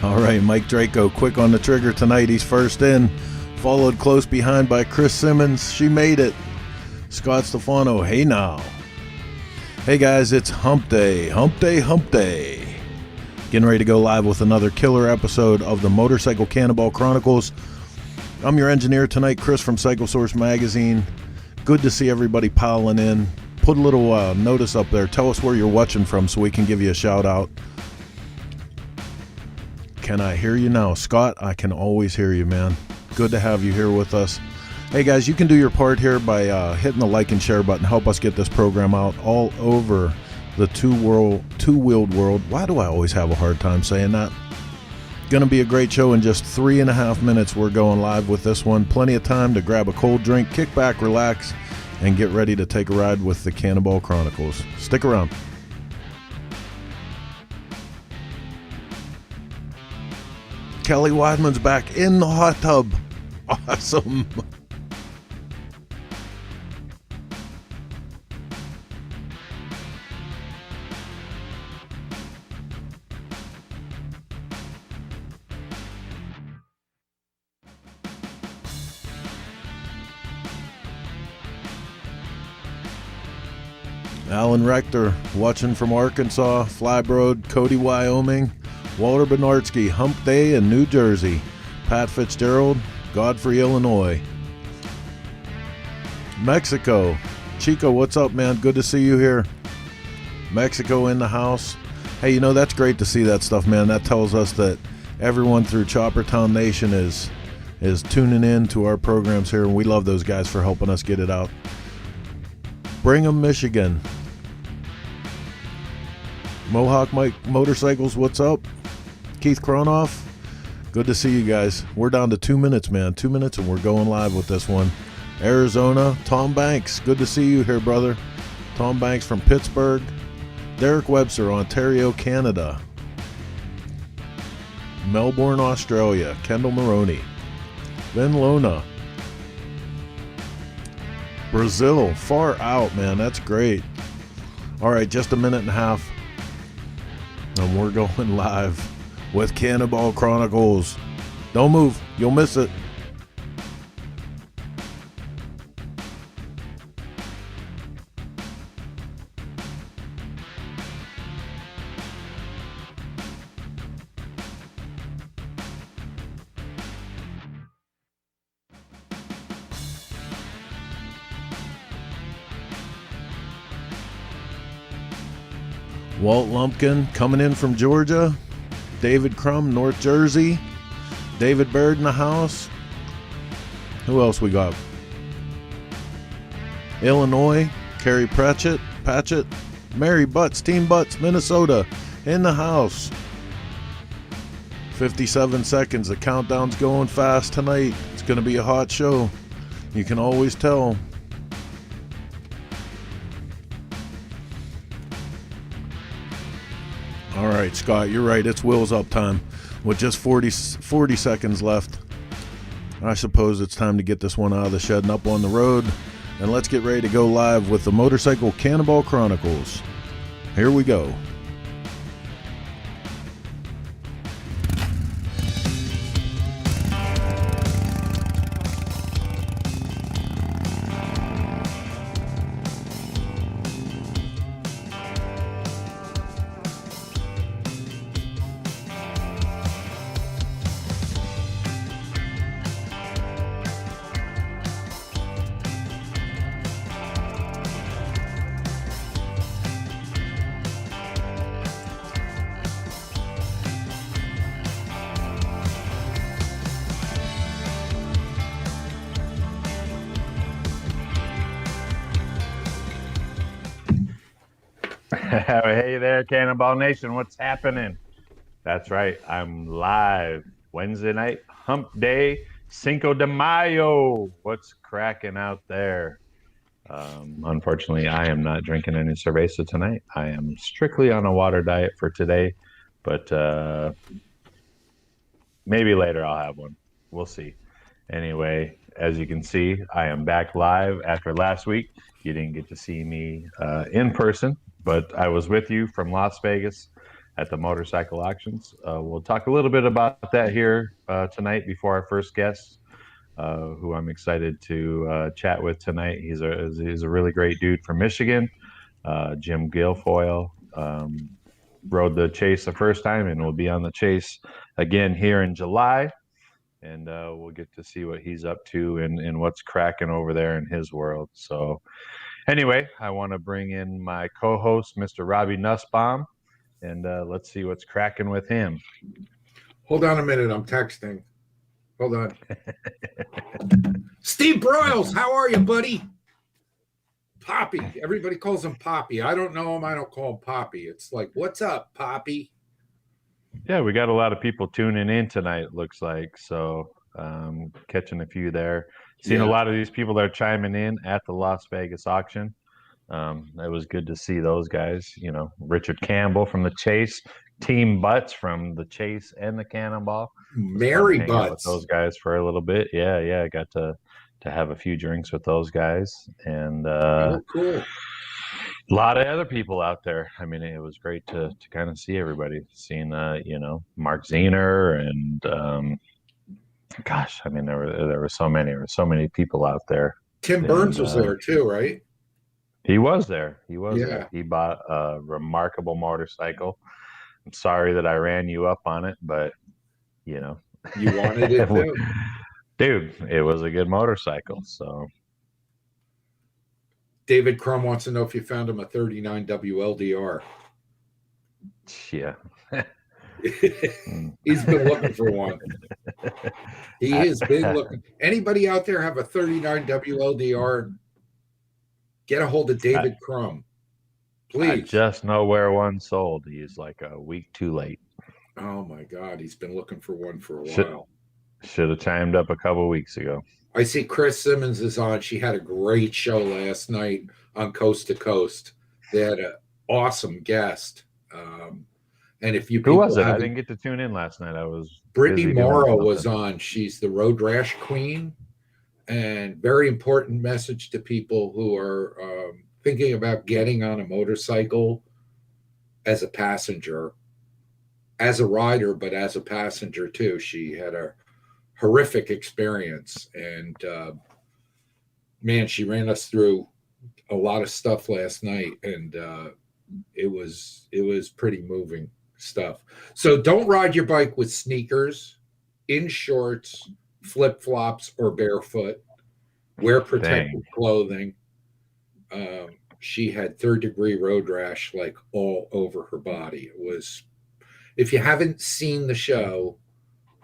All right, Mike Draco, quick on the trigger tonight. He's first in, followed close behind by Chris Simmons. She made it. Scott Stefano, hey now. Hey guys, it's hump day, hump day, hump day. Getting ready to go live with another killer episode of the Motorcycle Cannonball Chronicles. I'm your engineer tonight, Chris from Cycle Source Magazine. Good to see everybody piling in. Put a little notice up there. Tell us where you're watching from so we can give you a shout out. Can I hear you now? Scott, I can always hear you, man. Good to have you here with us. Hey guys, you can do your part here by hitting the like and share button. Help us get this program out all over the two-wheeled world. Why do I always have a hard time saying that? Gonna be a great show. In just 3.5 minutes we're going live with this one. Plenty of time to grab a cold drink, kick back, relax, and get ready to take a ride with the Cannonball Chronicles. Stick around. Kelly Weidman's back in the hot tub. Awesome. Alan Rector watching from Arkansas, Flybroad, Cody, Wyoming, Walter Benartsky, Hump Day in New Jersey, Pat Fitzgerald, Godfrey, Illinois, Mexico. Chico, what's up, man? Good to see you here. Mexico in the house. Hey, you know, that's great to see that stuff, man. That tells us that everyone through Choppertown Nation is tuning in to our programs here, and we love those guys for helping us get it out. Brigham, Michigan. Mohawk Mike Motorcycles, what's up? Keith Kronoff, good to see you guys. We're down to 2 minutes, man. 2 minutes and we're going live with this one. Arizona, Tom Banks, good to see you here, brother. Tom Banks from Pittsburgh. Derek Webster, Ontario, Canada. Melbourne, Australia. Kendall Maroney. Ben Lona. Brazil, far out, man. That's great. All right, just a minute and a half. And we're going live with Cannonball Chronicles. Don't move. You'll miss it. Walt Lumpkin coming in from Georgia. David Crum, North Jersey. David Baird in the house. Who else we got? Illinois. Carrie Patchett. Mary Butts, Team Butts, Minnesota in the house. 57 seconds. The countdown's going fast tonight. It's going to be a hot show. You can always tell. All right, Scott, you're right. It's wheels up time. With just 40 seconds left, I suppose it's time to get this one out of the shed and up on the road. And let's get ready to go live with the Motorcycle Cannonball Chronicles. Here we go. Hey there, Cannonball Nation. What's happening? That's right. I'm live Wednesday night, hump day, Cinco de Mayo. What's cracking out there? Unfortunately, I am not drinking any cerveza tonight. I am strictly on a water diet for today, but maybe later I'll have one. We'll see. Anyway, as you can see, I am back live after last week. You didn't get to see me in person, but I was with you from Las Vegas. at the motorcycle auctions. We'll talk a little bit about that here tonight before our first guest, who I'm excited to chat with tonight. He's a really great dude from Michigan, Jim Guilfoyle. Rode the Chase the first time and will be on the Chase again here in July. And we'll get to see what he's up to and what's cracking over there in his world. So anyway, I want to bring in my co-host, Mr. Robbie Nussbaum, and let's see what's cracking with him. Hold on a minute. I'm texting. Hold on. Steve Broyles, how are you, buddy? Poppy. Everybody calls him Poppy. I don't know him. I don't call him Poppy. It's like, what's up, Poppy? Yeah, we got a lot of people tuning in tonight, it looks like. So catching a few there. Seen a lot of these people that are chiming in at the Las Vegas auction. It was good to see those guys. You know, Richard Campbell from the Chase, Team Butts from the Chase and the Cannonball. Mary Butts. Those guys for a little bit. Yeah. I got to have a few drinks with those guys. And cool. A lot of other people out there. I mean, it was great to kind of see everybody. Seeing, Mark Zener and gosh, I mean, there were so many people out there. Tim Burns was there too, right? He was there. There. He bought a remarkable motorcycle. I'm sorry that I ran you up on it, but you wanted it too. Dude, it was a good motorcycle. So David Crum wants to know if you found him a 39 WLDR. Yeah. He's been looking for one. He has been looking. Anybody out there have a 39 WLDR? Get a hold of David Crum, please. I just know where one sold. He's like a week too late. Oh my God, he's been looking for one for a while. Should have chimed up a couple weeks ago. I see Chris Simmons is on. She had a great show last night on Coast to Coast. They had an awesome guest. And if you who was it? I didn't get to tune in last night. I was Brittany Morrow was on. She's the road rash queen, and very important message to people who are thinking about getting on a motorcycle as a passenger, as a rider, but as a passenger too. She had a horrific experience, and man, she ran us through a lot of stuff last night, and it was pretty moving stuff. So don't ride your bike with sneakers, in shorts, flip-flops, or barefoot. Wear protective clothing. She had third-degree road rash like all over her body. It was, if you haven't seen the show,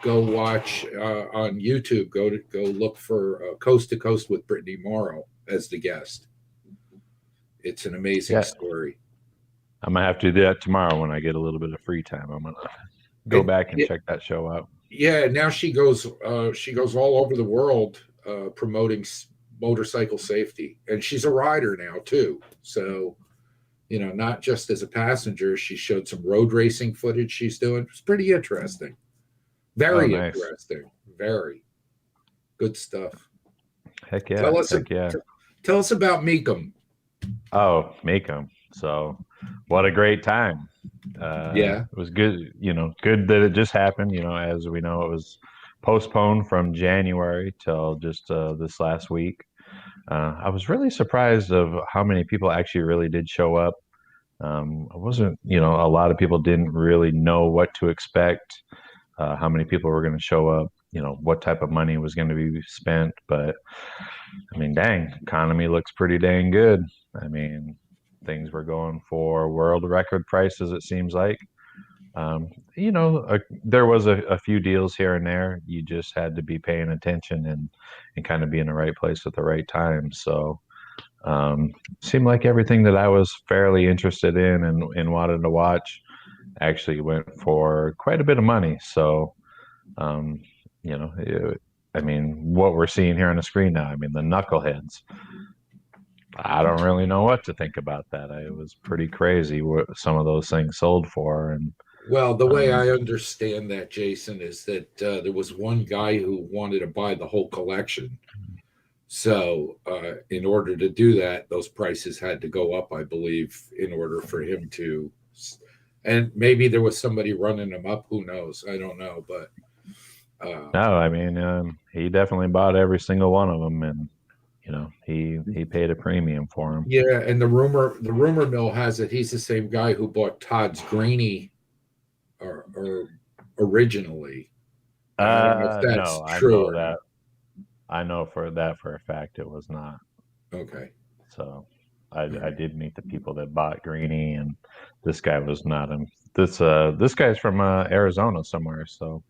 go watch on YouTube. Go look for Coast to Coast with Brittany Morrow as the guest. It's an amazing story. I'm gonna have to do that tomorrow when I get a little bit of free time. I'm gonna go back and check that show out. Yeah, now she goes all over the world promoting motorcycle safety, and she's a rider now too. So, not just as a passenger. She showed some road racing footage she's doing. It's pretty interesting. Very interesting. Very good stuff. Heck yeah. Tell us about Meekum. Oh, Meekum. So what a great time. It was good, good that it just happened. As we know, it was postponed from January till just this last week. I was really surprised of how many people actually really did show up. I wasn't, a lot of people didn't really know what to expect, how many people were going to show up, what type of money was going to be spent. But I mean, dang, economy looks pretty dang good. I mean, things were going for world record prices, it seems like. There was a few deals here and there. You just had to be paying attention and kind of be in the right place at the right time. So seemed like everything that I was fairly interested in and wanted to watch actually went for quite a bit of money. So, what we're seeing here on the screen now, the knuckleheads, I don't really know what to think about that. It was pretty crazy what some of those things sold for. And well, the way I understand that, Jason, is that there was one guy who wanted to buy the whole collection. So in order to do that, those prices had to go up, I believe, in order for him to And maybe there was somebody running them up. Who knows? I don't know, but No, I mean, he definitely bought every single one of them, and he paid a premium for them. yeah. And the rumor mill has it he's the same guy who bought Todd's Greenie or originally. And I don't know if that's No, I true know or that. not. I know for a fact it was not. Okay. So I did meet the people that bought Greenie, and this guy was not him. This guy's from Arizona somewhere. So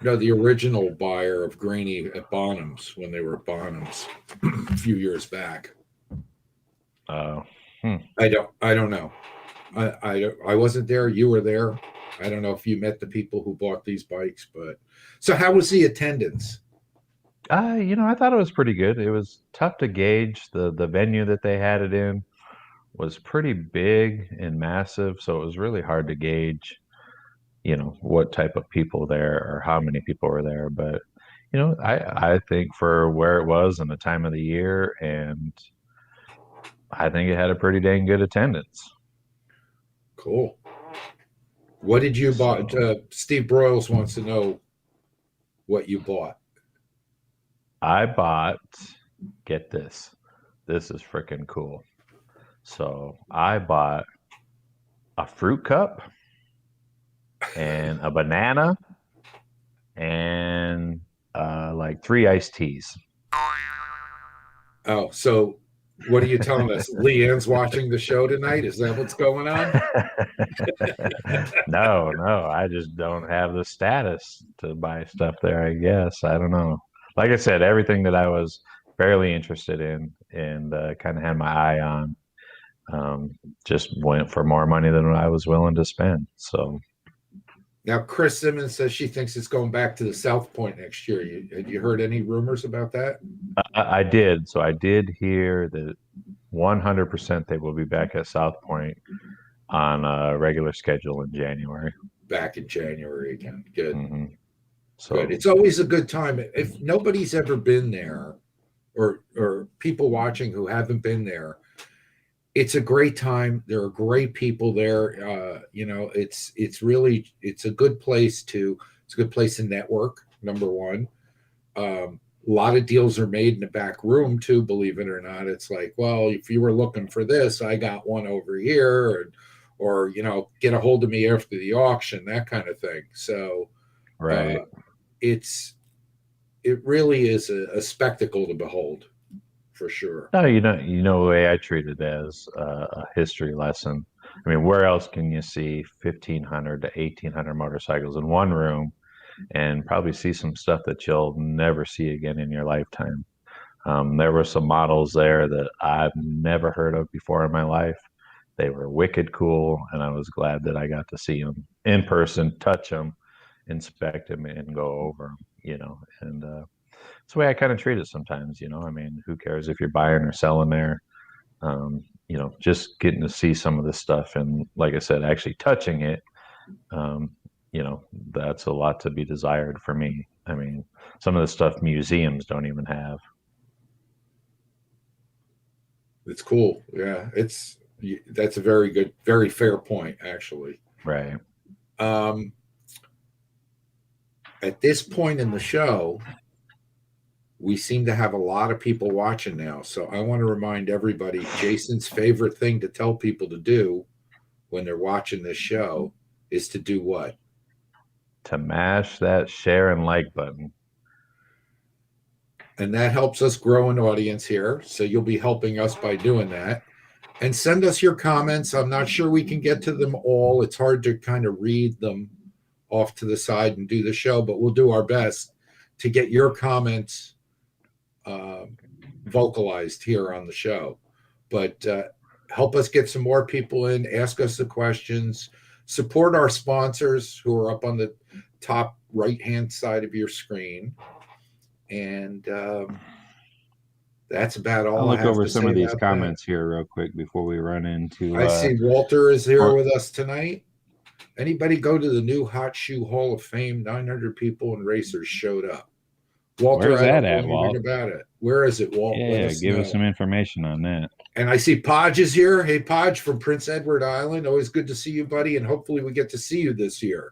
No, the original buyer of Greenie at Bonham's when they were at Bonham's a few years back. uh, I don't know. I wasn't there. You were there. I don't know if you met the people who bought these bikes, but so how was the attendance? I thought it was pretty good. It was tough to gauge. The venue that they had it in was pretty big and massive, so it was really hard to gauge, what type of people there or how many people were there. But I think for where it was and the time of the year, and I think it had a pretty dang good attendance. Cool. What did you buy? So Steve Broyles wants to know what you bought. I bought, get this, this is freaking cool. So I bought a fruit cup and a banana and like 3 iced teas. Oh, so what are you telling us? Leanne's watching the show tonight? Is that what's going on? No, I just don't have the status to buy stuff there, I guess. I don't know. Like I said, everything that I was fairly interested in and kind of had my eye on just went for more money than I was willing to spend. So Now, Chris Simmons says she thinks it's going back to the South Point next year. Had you heard any rumors about that? I did. So I did hear that 100% they will be back at South Point on a regular schedule in January. Back in January again. Good. Mm-hmm. So Good. It's always a good time. If nobody's ever been there, or people watching who haven't been there, it's a great time. There are great people there. It's a good place to network. Number one, a lot of deals are made in the back room too. Believe it or not, it's like, well, if you were looking for this, I got one over here, or get a hold of me after the auction, that kind of thing. So, right. It really is a spectacle to behold, for sure. No, the way I treat it as a history lesson. I mean, where else can you see 1,500 to 1,800 motorcycles in one room and probably see some stuff that you'll never see again in your lifetime? There were some models there that I've never heard of before in my life. They were wicked cool, and I was glad that I got to see them in person, touch them, inspect them, and go over them, and it's the way I kind of treat it sometimes. I mean, who cares if you're buying or selling there? Just getting to see some of this stuff, and like I said, actually touching it, that's a lot to be desired for me. I mean, some of the stuff museums don't even have. It's cool. Yeah, that's a very good, very fair point, actually. Right. At this point in the show, we seem to have a lot of people watching now. So I want to remind everybody, Jason's favorite thing to tell people to do when they're watching this show is to do what? To mash that share and like button. And that helps us grow an audience here. So you'll be helping us by doing that. And send us your comments. I'm not sure we can get to them all. It's hard to kind of read them off to the side and do the show, but we'll do our best to get your comments vocalized here on the show. But help us get some more people in, ask us the questions, support our sponsors who are up on the top right-hand side of your screen. And that's about all. I'll look over some of these comments here real quick before we run into. I see Walter is here with us tonight. Anybody go to the new Hot Shoe Hall of Fame? 900 people and racers showed up. Walter, Where's I that don't at, know Walt? anything about it. Where is it, Walt? Yeah, give us some information on that. And I see Podge is here. Hey, Podge from Prince Edward Island. Always good to see you, buddy. And hopefully we get to see you this year.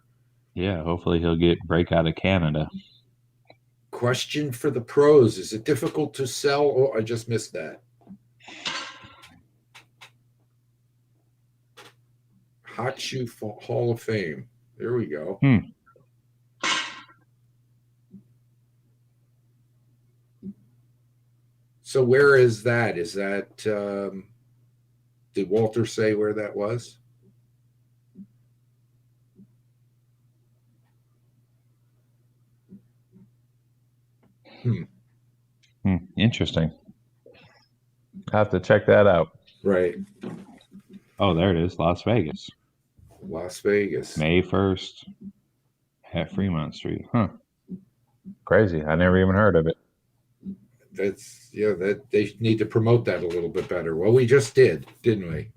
Yeah, hopefully he'll break out of Canada. Question for the pros. Is it difficult to sell? Oh, I just missed that. Hot Shoe Hall of Fame. There we go. So where is that? Is that, did Walter say where that was? Interesting. I have to check that out. Right. Oh, there it is. Las Vegas. Las Vegas. May 1st at Fremont Street. Huh. Crazy. I never even heard of it. That's, yeah, that they need to promote that a little bit better. Well, we just did, didn't we?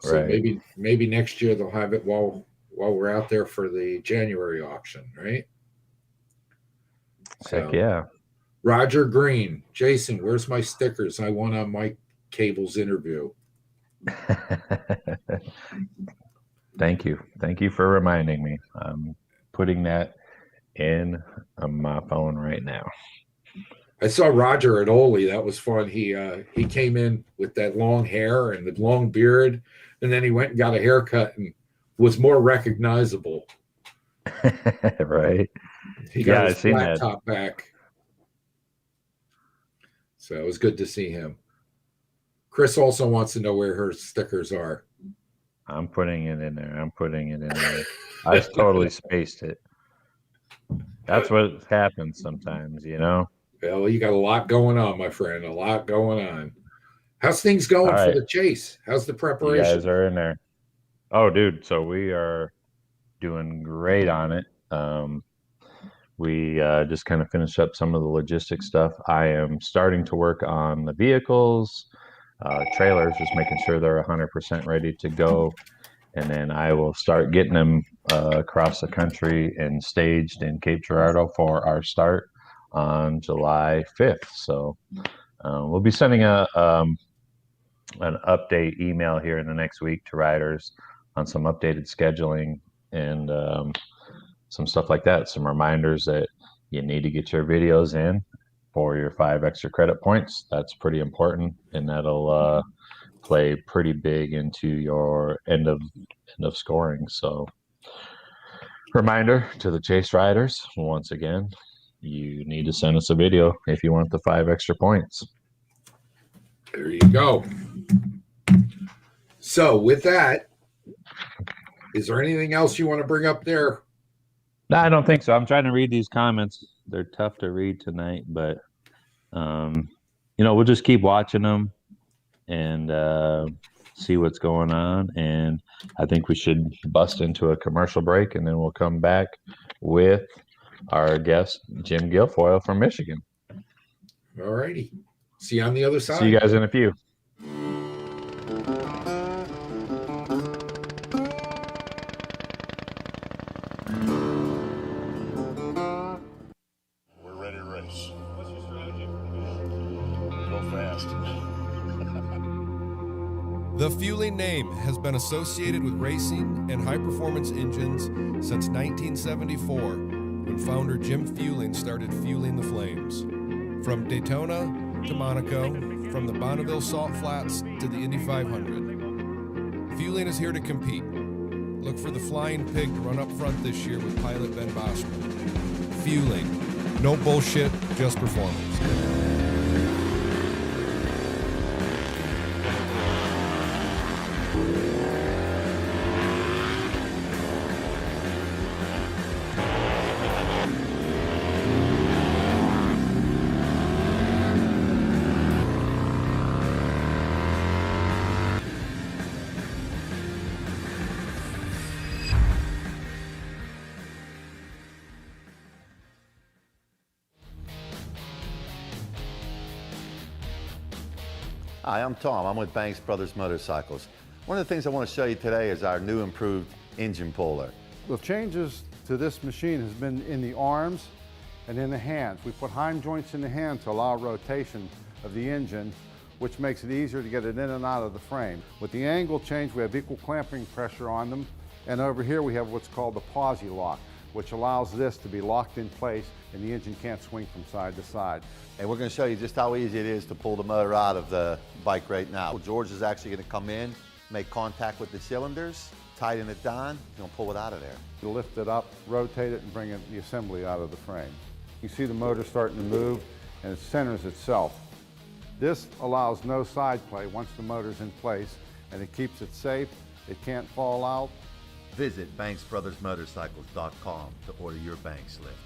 So Right. maybe next year they'll have it while we're out there for the January auction, right? Heck yeah. Roger Green, Jason, where's my stickers? I won on Mike Cable's interview. Thank you. Thank you for reminding me. I'm putting that in my phone right now. I saw Roger at Ole. That was fun. He came in with that long hair and the long beard, and then he went and got a haircut and was more recognizable. Right. He got his I seen flat that. top back. So it was good to see him. Chris also wants to know where her stickers are. I'm putting it in there. I just totally spaced it. That's what happens sometimes, you know? Well, you got a lot going on, my friend. A lot going on. How's things going for the chase? How's the preparation? You guys are in there. Oh, dude. So we are doing great on it. We just kind of finished up some of the logistics stuff. I am starting to work on the vehicles, trailers, just making sure they're 100% ready to go. And then I will start getting them across the country and staged in Cape Girardeau for our start on July 5th. So we'll be sending an update email here in the next week to riders on some updated scheduling and some stuff like that. Some reminders that you need to get your videos in for your 5 extra credit points. That's pretty important, and that'll play pretty big into your end of scoring. So reminder to the chase riders, once again, you need to send us a video if you want the 5 extra points. There you go. So with that, is there anything else you want to bring up there? No, I don't think so. I'm trying to read these comments. They're tough to read tonight, but we'll just keep watching them and see what's going on. And I think we should bust into a commercial break, and then we'll come back with our guest, Jim Guilfoyle from Michigan. All righty. See you on the other side. See you guys in a few. We're ready to race. What's your strategy? Go fast. The Fueling name has been associated with racing and high-performance engines since 1974, when founder Jim Fueling started fueling the flames. From Daytona to Monaco, from the Bonneville Salt Flats to the Indy 500. Fueling is here to compete. Look for the Flying Pig to run up front this year with pilot Ben Bosman. Fueling. No bullshit, just performance. Hi, I'm Tom. I'm with Banks Brothers Motorcycles. One of the things I want to show you today is our new improved engine puller. The changes to this machine has been in the arms and in the hands. We put hind joints in the hand to allow rotation of the engine, which makes it easier to get it in and out of the frame. With the angle change, we have equal clamping pressure on them. And over here we have what's called the posi lock, which allows this to be locked in place and the engine can't swing from side to side. And we're going to show you just how easy it is to pull the motor out of the bike right now. George is actually going to come in, make contact with the cylinders, tighten it down, he's going to pull it out of there. You lift it up, rotate it, and bring the assembly out of the frame. You see the motor starting to move, and it centers itself. This allows no side play once the motor's in place, and it keeps it safe, it can't fall out. Visit BanksBrothersMotorcycles.com to order your Banks lift.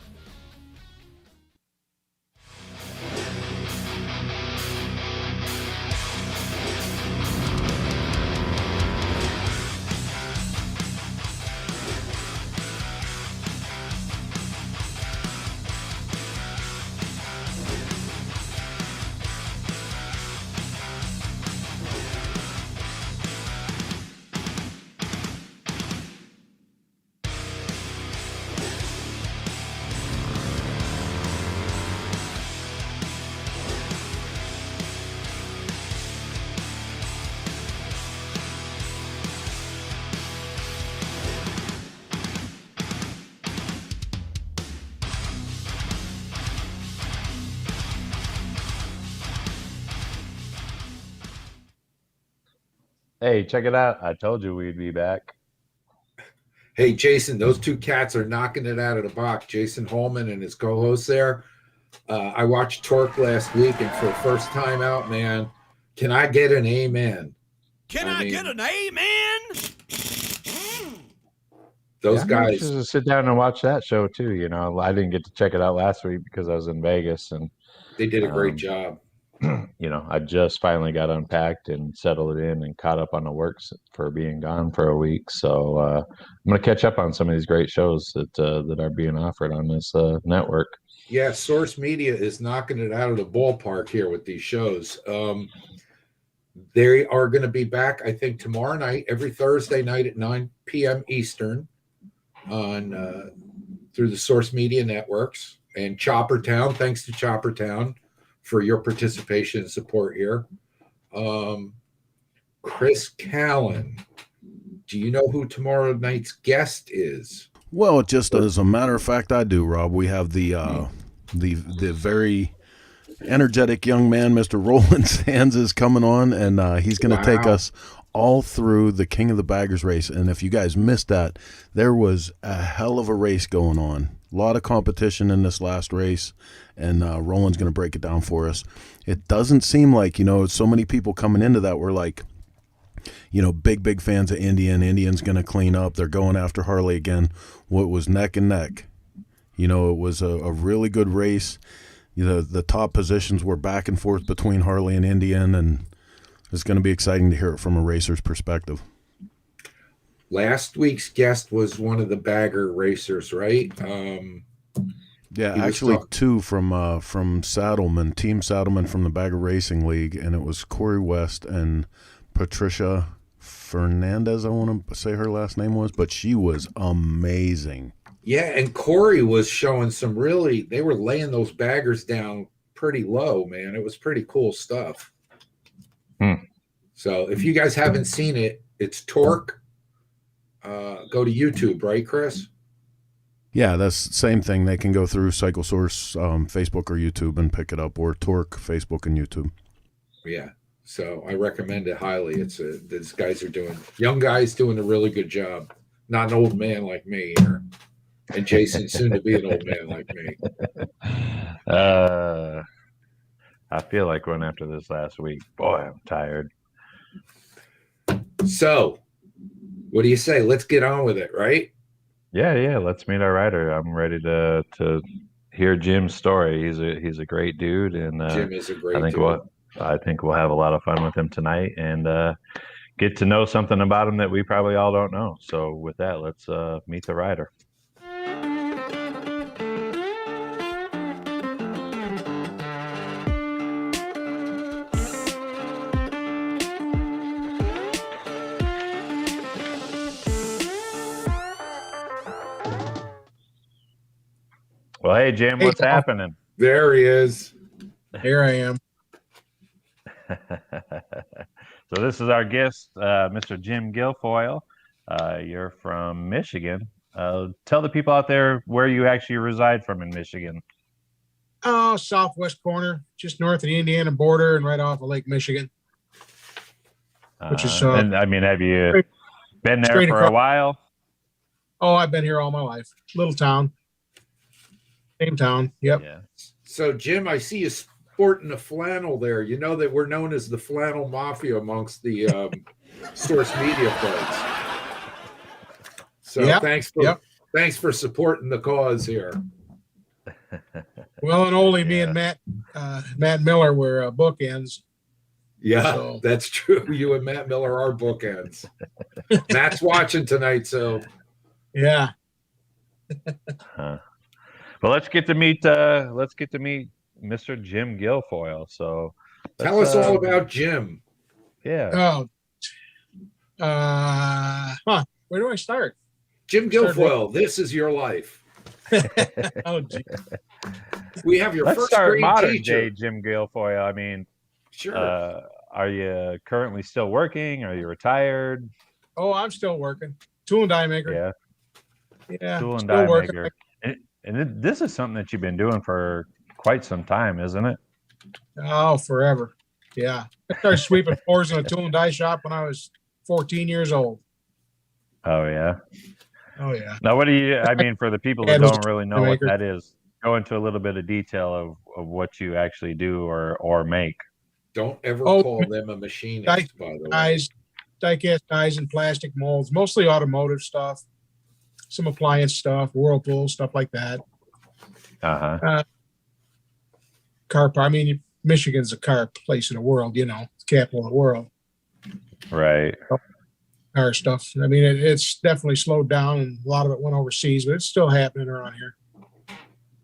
Hey, check it out. I told you we'd be back. Hey, Jason, those two cats are knocking it out of the box. Jason Holman and his co-host there. I watched Torque last week, and for the first time out, man, can I get an amen? Can I get an amen? Those Yeah, guys. just sit down and watch that show too. You know, I didn't get to check it out last week because I was in Vegas, and They did a great job. you know, I just finally got unpacked and settled in and caught up on the works for being gone for a week. So I'm going to catch up on some of these great shows that are being offered on this network. Yeah, Source Media is knocking it out of the ballpark here with these shows. They are going to be back, I think, tomorrow night, every Thursday night at 9 p.m. Eastern on through the Source Media networks and Chopper Town. Thanks to Chopper Town for your participation and support here. Chris Callan, do you know who tomorrow night's guest is? Well, just as a matter of fact, I do, Rob. We have the very energetic young man, Mr. Roland Sands, is coming on, and he's going to take us all through the King of the Baggers race. And if you guys missed that, there was a hell of a race going on. A lot of competition in this last race, and Roland's going to break it down for us. It doesn't seem like, so many people coming into that were like, big fans of Indian. Indian's going to clean up. They're going after Harley again. What was neck and neck. It was a really good race. The top positions were back and forth between Harley and Indian, and it's going to be exciting to hear it from a racer's perspective. Last week's guest was one of the bagger racers, right? Yeah, actually two from Saddleman, Team Saddleman from the Bagger Racing League, and it was Corey West and Patricia Fernandez, I want to say her last name was, but she was amazing. Yeah, and Corey was showing they were laying those baggers down pretty low, man. It was pretty cool stuff. So if you guys haven't seen it, it's Torque. Go to YouTube, right, Chris? Yeah, that's the same thing. They can go through CycleSource, Facebook or YouTube and pick it up, or Torque, Facebook and YouTube. Yeah, so I recommend it highly. These guys young guys doing a really good job. Not an old man like me here. And Jason, soon to be an old man like me. I feel like one after this last week. Boy, I'm tired. So, what do you say? Let's get on with it, right? Yeah. Let's meet our rider. I'm ready to hear Jim's story. He's a great dude, and Jim is a great dude. I think we'll have a lot of fun with him tonight, and get to know something about him that we probably all don't know. So, with that, let's meet the rider. Well, hey, Jim, what's happening? There he is. Here I am. So this is our guest, Mr. Jim Guilfoyle. You're from Michigan. Tell the people out there where you actually reside from in Michigan. Oh, southwest corner, just north of the Indiana border and right off of Lake Michigan. Which is and I mean, have you been there for a while? Oh, I've been here all my life. Little town. Same town. Yep. Yeah. So, Jim, I see you sporting a flannel there. You know that we're known as the flannel mafia amongst the source media folks. So thanks for supporting the cause here. Well, and only me and Matt Miller were bookends. Yeah, so. That's true. You and Matt Miller are bookends. Matt's watching tonight, so yeah. Well, let's get to meet Mr. Jim Guilfoyle. So tell us all about Jim. Yeah. Where do I start? Jim Guilfoyle, this is your life. Oh, geez. We have your Let's first start grade modern teacher. day Jim Guilfoyle. I mean, sure. Are you currently still working? Are you retired? Oh, I'm still working. Tool and die maker. Yeah. Tool and die maker. And this is something that you've been doing for quite some time, isn't it? Oh, forever. Yeah. I started sweeping floors in a tool and die shop when I was 14 years old. Oh, yeah. Oh, yeah. Now, what do you, I mean, for the people that don't really know what that is, go into a little bit of detail of what you actually do or make. Don't ever call them a machinist, by the way. Die-cast dies and plastic molds, mostly automotive stuff, some appliance stuff, Whirlpool, stuff like that. Uh-huh. Car, I mean, Michigan's a car place in the world, you know, capital of the world. Right. Car stuff. I mean, it's definitely slowed down, and a lot of it went overseas, but it's still happening around here.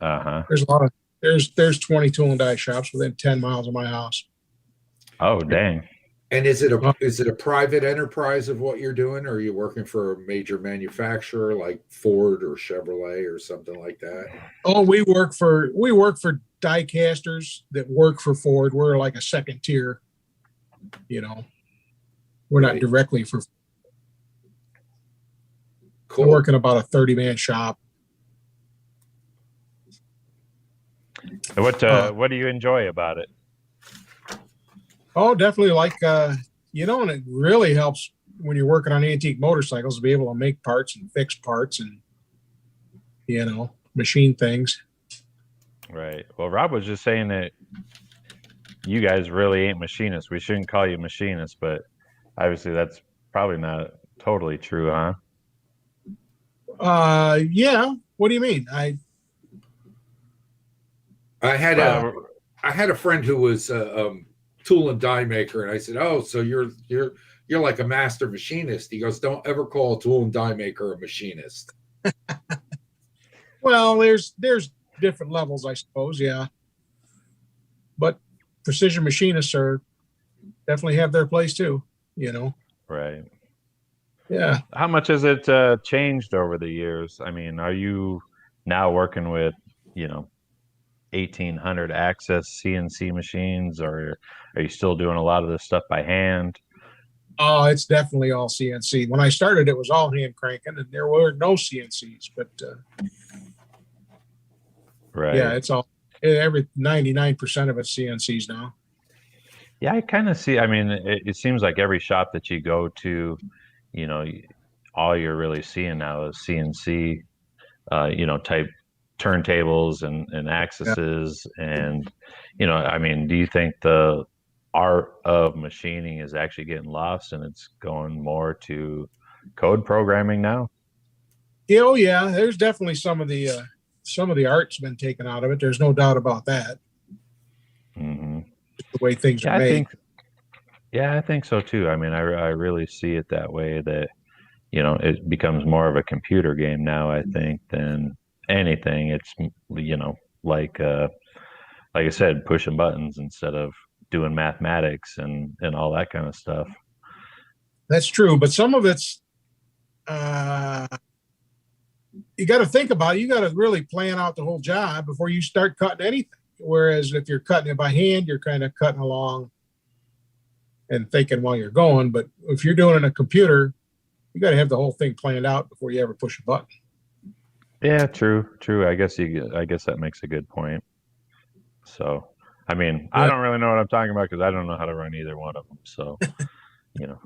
Uh-huh. There's a lot of there's 20 tool and die shops within 10 miles of my house. Oh, dang. And is it a private enterprise of what you're doing, or are you working for a major manufacturer like Ford or Chevrolet or something like that? Oh, we work for die casters that work for Ford. We're like a second tier, you know. We're not directly for. Cool. I work in about a 30-man shop. What do you enjoy about it? Oh, definitely like, you know, and it really helps when you're working on antique motorcycles to be able to make parts and fix parts and, you know, machine things. Right. Well, Rob was just saying that you guys really ain't machinists. We shouldn't call you machinists, but obviously that's probably not totally true, huh? Yeah. What do you mean? I had a friend who was tool and die maker, and I said, "Oh, so you're like a master machinist?" He goes, "Don't ever call a tool and die maker a machinist." Well, there's different levels, I suppose, yeah. But precision machinists definitely have their place too, you know. Right. Yeah. How much has it changed over the years? I mean, are you now working with, you know, 1800 access CNC machines, or are you still doing a lot of this stuff by hand? Oh, it's definitely all CNC. When I started, it was all hand cranking, and there were no CNCs. But right, yeah, it's all 99% of it's CNCs now. Yeah, I kind of see. I mean, it seems like every shop that you go to, you know, all you're really seeing now is CNC, you know, type turntables and axes. And, you know, I mean, do you think the art of machining is actually getting lost and it's going more to code programming now? Oh yeah, there's definitely some of the art's been taken out of it. There's no doubt about that. Mm-hmm. The way things are made. I think so too. I mean, I really see it that way, that, you know, it becomes more of a computer game now, I think, than anything. It's, you know, like I said, pushing buttons instead of doing mathematics and all that kind of stuff. That's true, but some of it's you got to think about it. You got to really plan out the whole job before you start cutting anything. Whereas if you're cutting it by hand, you're kind of cutting along and thinking while you're going. But if you're doing it in a computer, you got to have the whole thing planned out before you ever push a button. Yeah, true. I guess that makes a good point. So, I mean, I don't really know what I'm talking about because I don't know how to run either one of them. So, you know,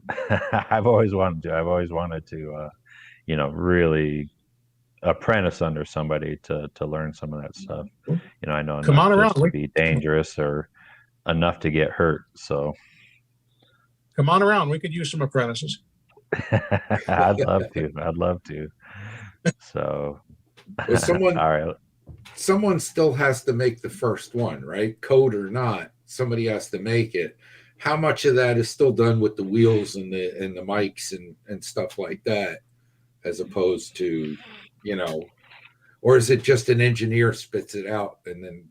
I've always wanted to, you know, really apprentice under somebody to learn some of that stuff. You know, I know Come on enough around. just to be dangerous or enough to get hurt. So, Come on around. We could use some apprentices. I'd love to. So, Well, all right. someone still has to make the first one, right? Code or not, somebody has to make it. How much of that is still done with the wheels and the mics and stuff like that, as opposed to, you know, or is it just an engineer spits it out and then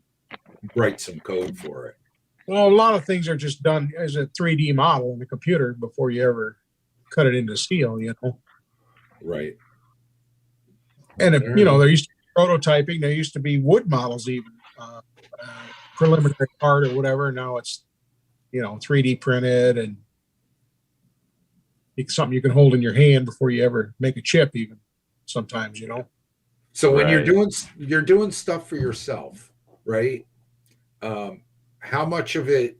writes some code for it? Well, a lot of things are just done as a 3D model in the computer before you ever cut it into steel, you know. Right. And if, you know, there used to be prototyping, there used to be wood models even, preliminary part or whatever. Now it's, you know, 3D printed, and it's something you can hold in your hand before you ever make a chip even sometimes, you know. So when Right. you're doing stuff for yourself, right? How much of it,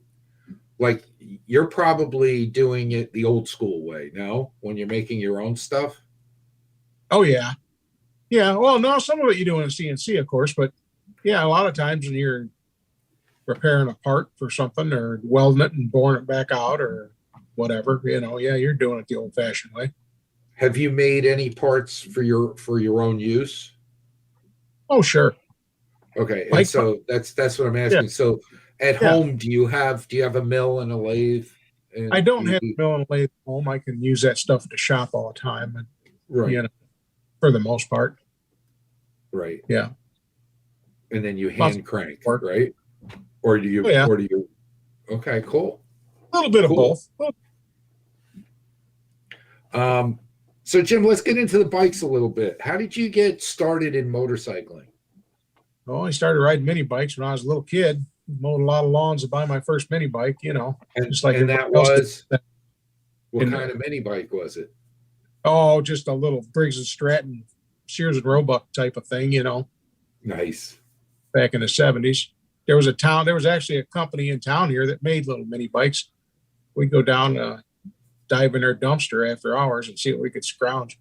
like, you're probably doing it the old school way, no? When you're making your own stuff? Oh yeah. Yeah. Well, no, some of it you do in a CNC, of course, but yeah, a lot of times when you're repairing a part for something or welding it and boring it back out or whatever, you know, yeah, you're doing it the old fashioned way. Have you made any parts for your own use? Oh, sure. Okay, Like- and so that's what I'm asking. Yeah. So at Yeah. home, do you have a mill and a lathe? And I don't you- have a mill and lathe at home. I can use that stuff at the shop all the time, and right, you know, for the most part. right, Yeah. and then you Lots hand crank, work. right? Or do you? Oh, yeah. Or do you? Okay, cool. A little bit of Cool. both. So Jim, let's get into the bikes a little bit. How did you get started in motorcycling? Well, I started riding mini bikes when I was a little kid. Mowed a lot of lawns to buy my first mini bike, you know. And, Just like and that everybody else was what And- kind of mini bike was it? Oh, just a little Briggs and Stratton, Sears and Roebuck type of thing, you know, Nice. back in the 70s. There was actually a company in town here that made little mini bikes. We'd go down, dive in their dumpster after hours and see what we could scrounge.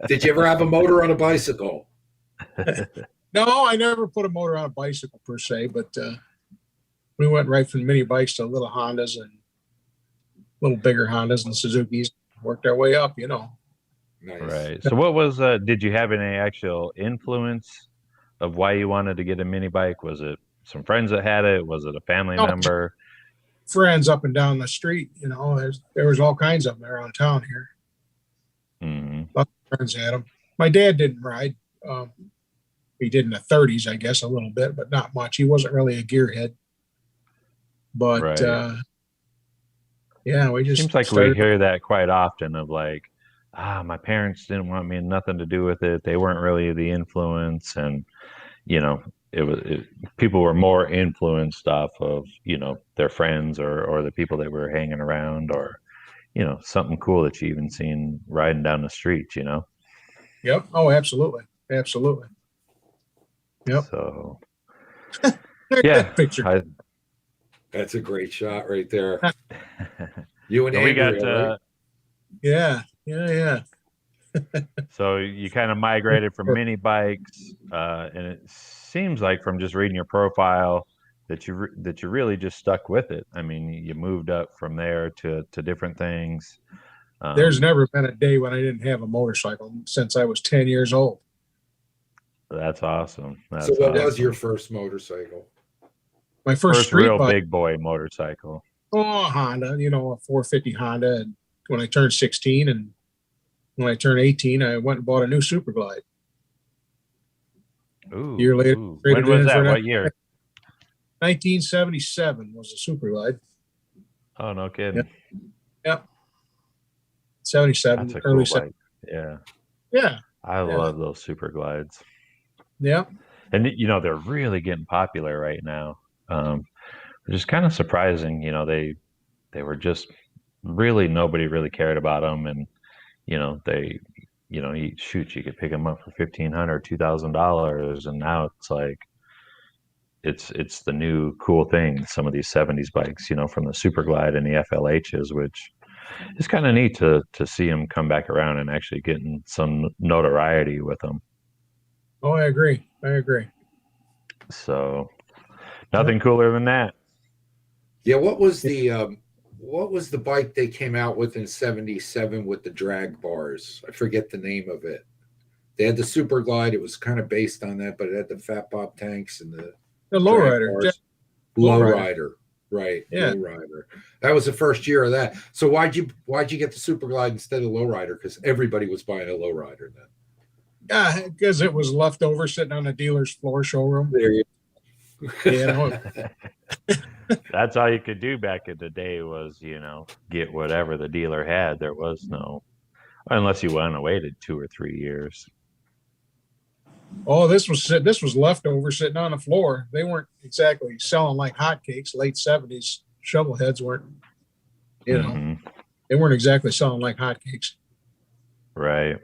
Did you ever have a motor on a bicycle? No, I never put a motor on a bicycle per se, but we went right from mini bikes to little Hondas and little bigger Hondas and Suzukis. Worked our way up, you know. Nice. Right. So what was did you have any actual influence of why you wanted to get a mini bike? Was it some friends that had it? Was it a family Oh, member? Friends up and down the street, you know, there was all kinds of them around town here. Mhm. Lots of friends had them. My dad didn't ride. He did in the 30s, I guess, a little bit, but not much. He wasn't really a gearhead. But Right. yeah, we just Seems like started. we hear that quite often of like, my parents didn't want me nothing to do with it. They weren't really the influence, and you know, people were more influenced off of, you know, their friends or the people they were hanging around, or you know, something cool that you even seen riding down the street, you know. Yep. Oh, absolutely. Absolutely. Yep. So There's yeah, that picture. That's a great shot right there. You and And we Andrea, got right? Yeah. Yeah. so you kind of migrated from mini bikes, and it seems like from just reading your profile that you really just stuck with it. I mean, you moved up from there to different things. There's never been a day when I didn't have a motorcycle since I was 10 years old. That's awesome. That's So what was awesome. your first motorcycle? My first street real bike, big boy motorcycle? oh, Honda, you know, a 450 Honda. And when I turned 16 and when I turned 18, I went and bought a new Super Glide. Ooh, Year later, ooh. traded When was in for that? an What year? 1977 was the Super Glide. Oh, no kidding. 77, That's a early cool bike. Yeah, Yeah. I love those super glides. Yeah. And you know, they're really getting popular right now. Just kind of surprising. They were just really, nobody really cared about them, and you could pick them up for $1,500, $2,000, and now it's like it's the new cool thing. Some of these '70s bikes, from the Super Glide and the FLHs, which is kind of neat to see them come back around and actually getting some notoriety with them. Oh, I agree. So nothing cooler than that. Yeah, what was the bike they came out with in '77 with the drag bars? I forget the name of it. They had the Super Glide. It was kind of based on that, but it had the Fat Bob tanks and the lowrider. Lowrider, right? Yeah. Lowrider. That was the first year of that. So why'd you get the Super Glide instead of lowrider? Because everybody was buying a lowrider then. Yeah, because it was left over sitting on the dealer's floor showroom. There you That's all you could do back in the day was, get whatever the dealer had. There was no, unless you went and waited 2 or 3 years. Oh, this was leftover sitting on the floor. They weren't exactly selling like hotcakes. Late '70s shovelheads weren't, they weren't exactly selling like hotcakes. Right.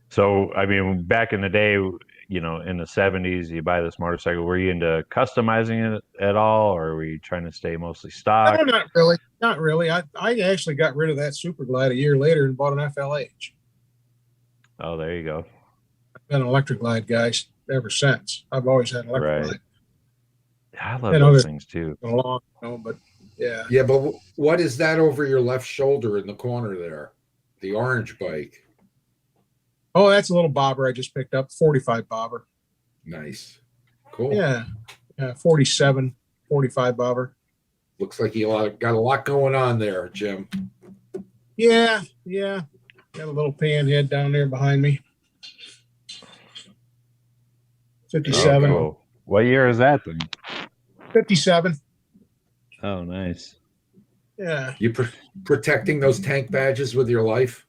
So, I mean, back in the day, in the '70s, you buy this motorcycle. Were you into customizing it at all, or were you trying to stay mostly stock? No, not really. I actually got rid of that Super Glide a year later and bought an FLH. Oh, there you go. I've been an electric glide guy ever since. I've always had an electric glide. I love those things too. But yeah. Yeah, but what is that over your left shoulder in the corner there? The orange bike. Oh, that's a little bobber I just picked up. 45 bobber. Nice. Cool. Yeah. 47, 45 bobber. Looks like you got a lot going on there, Jim. Yeah. Got a little pan head down there behind me. 57. Oh, cool. What year is that thing? 57. Oh, nice. Yeah. You protecting those tank badges with your life?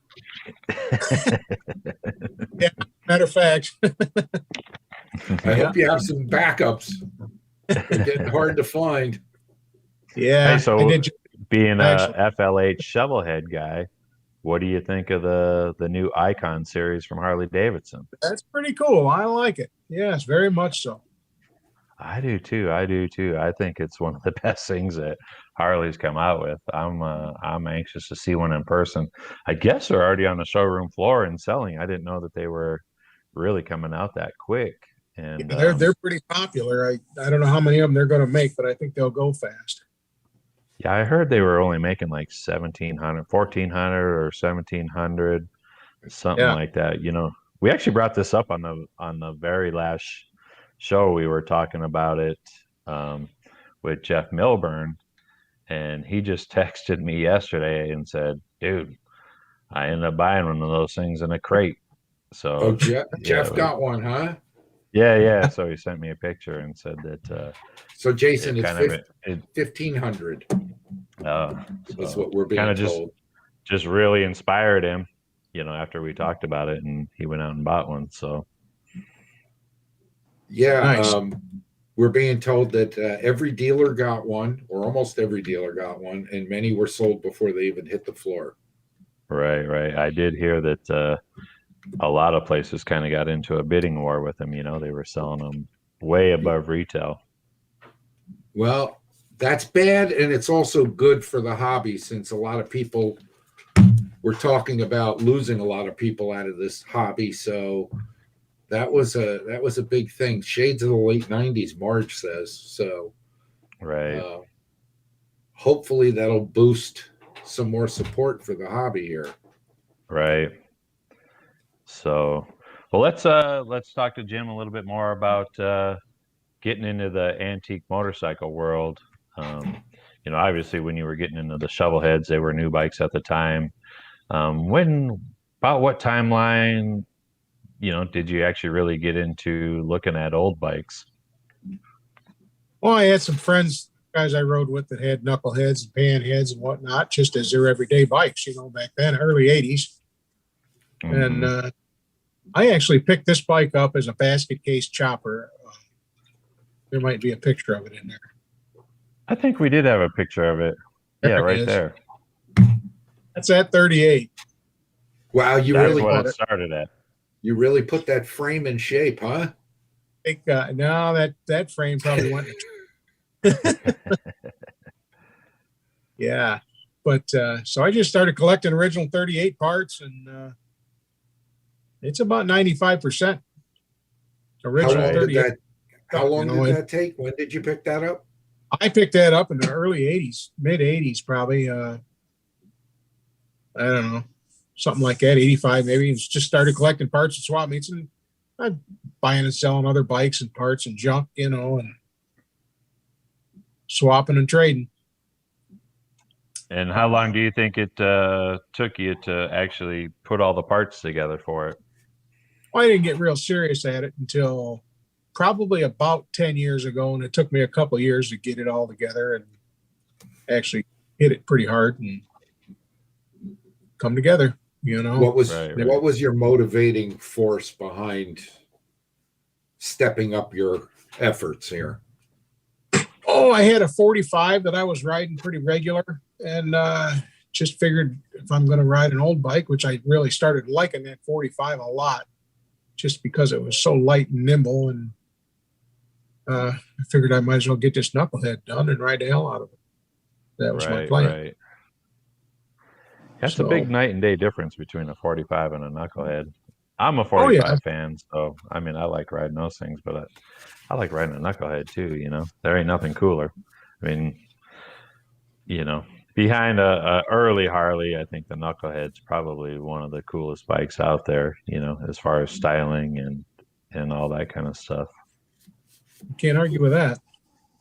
Yeah, matter of fact. I hope you have some backups. They're getting hard to find. Yeah. Hey, so being a FLH Shovelhead guy, what do you think of the new Icon series from Harley Davidson? That's pretty cool. I like it. Yes, very much so. I do too. I think it's one of the best things that Harley's come out with. I'm anxious to see one in person. I guess they're already on the showroom floor and selling. I didn't know that they were really coming out that quick. And they're pretty popular. I don't know how many of them they're going to make, but I think they'll go fast. Yeah, I heard they were only making like 1,700, 1,400 or 1,700, something like that. We actually brought this up on the very last show. We were talking about it with Jeff Milburn, and he just texted me yesterday and said, "Dude, I ended up buying one of those things in a crate." So, Jeff got one, huh? Yeah. So he sent me a picture and said that. So Jason, it's 1,500. That's what we're being told. Just really inspired him, after we talked about it, and he went out and bought one. So. Yeah, nice. We're being told that every dealer got one, or almost every dealer got one, and many were sold before they even hit the floor. Right. I did hear that a lot of places kind of got into a bidding war with them. They were selling them way above retail. Well, that's bad, and it's also good for the hobby, since a lot of people were talking about losing a lot of people out of this hobby. So that was a big thing. Shades of the late '90s, Marge says. So, right. Hopefully that'll boost some more support for the hobby here. Right. So, well, let's talk to Jim a little bit more about getting into the antique motorcycle world. Obviously when you were getting into the Shovelheads, they were new bikes at the time. About what timeline, did you actually really get into looking at old bikes? Well, I had some friends, guys I rode with, that had knuckleheads and panheads and whatnot, just as their everyday bikes, back then, early 80s. Mm-hmm. And I actually picked this bike up as a basket case chopper. There might be a picture of it in there. I think we did have a picture of it. There Yeah, it right is. there. That's at 38. Wow, That's what it started at. you really put that frame in shape, huh? I think, no, that frame probably went. Yeah, but so I just started collecting original 38 parts, and it's about 95% original How long 38. did that? How long You know, did that take? When did you pick that up? I picked that up in the early 80s, mid 80s, probably. I don't know, something like that, 85 maybe. Just started collecting parts at swap meets, and I'm buying and selling other bikes and parts and junk, you know, and swapping and trading. And how long do you think it took you to actually put all the parts together for it? Well, I didn't get real serious at it until probably about 10 years ago, and it took me a couple of years to get it all together and actually hit it pretty hard and come together, you know. What was Right. what was your motivating force behind stepping up your efforts here? Oh, I had a 45 that I was riding pretty regular, and just figured if I'm going to ride an old bike, which I really started liking that 45 a lot, just because it was so light and nimble, and I figured I might as well get this knucklehead done and ride the hell out of it. That was my plan. Right. That's a big night and day difference between a 45 and a knucklehead. I'm a 45 fan, so I mean, I like riding those things, but I like riding a knucklehead too. You know, there ain't nothing cooler. I mean, you know, behind a early Harley, I think the knucklehead's probably one of the coolest bikes out there. You know, as far as styling and all that kind of stuff. Can't argue with that.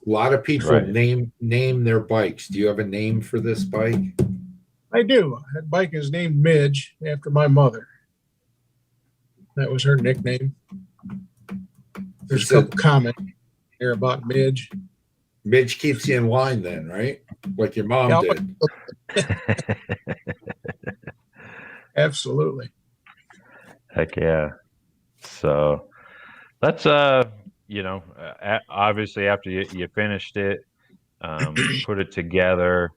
A lot of people Right. name their bikes. Do you have a name for this bike? I do. That bike is named Midge after my mother. That was her nickname. There's a couple comments here about Midge. Midge keeps you in line then, right? Like your mom Yeah, did. Absolutely. Heck yeah. So that's you know, obviously after you finished it, put it together.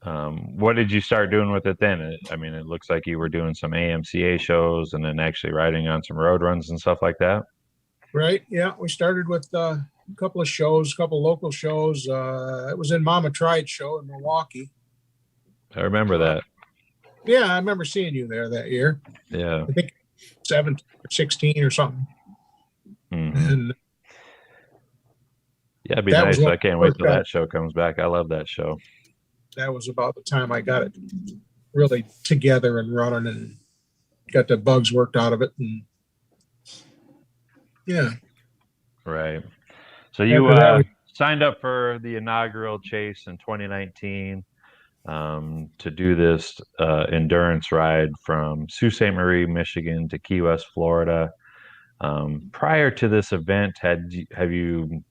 What did you start doing with it then? I mean, it looks like you were doing some AMCA shows and then actually riding on some road runs and stuff like that. Right. Yeah. We started with a couple of shows, a couple of local shows. It was in Mama Tried show in Milwaukee. I remember that. Yeah, I remember seeing you there that year. Yeah. I think 17 or 16 or something. Mm-hmm. And yeah, it'd be that nice. was when I can't I wait first till that show comes back. I love that show. that was about the time I got it really together and running and got the bugs worked out of it. And yeah. Right. So you After that, signed up for the inaugural chase in 2019 to do this endurance ride from Sault Ste. Marie, Michigan to Key West, Florida. Prior to this event, have you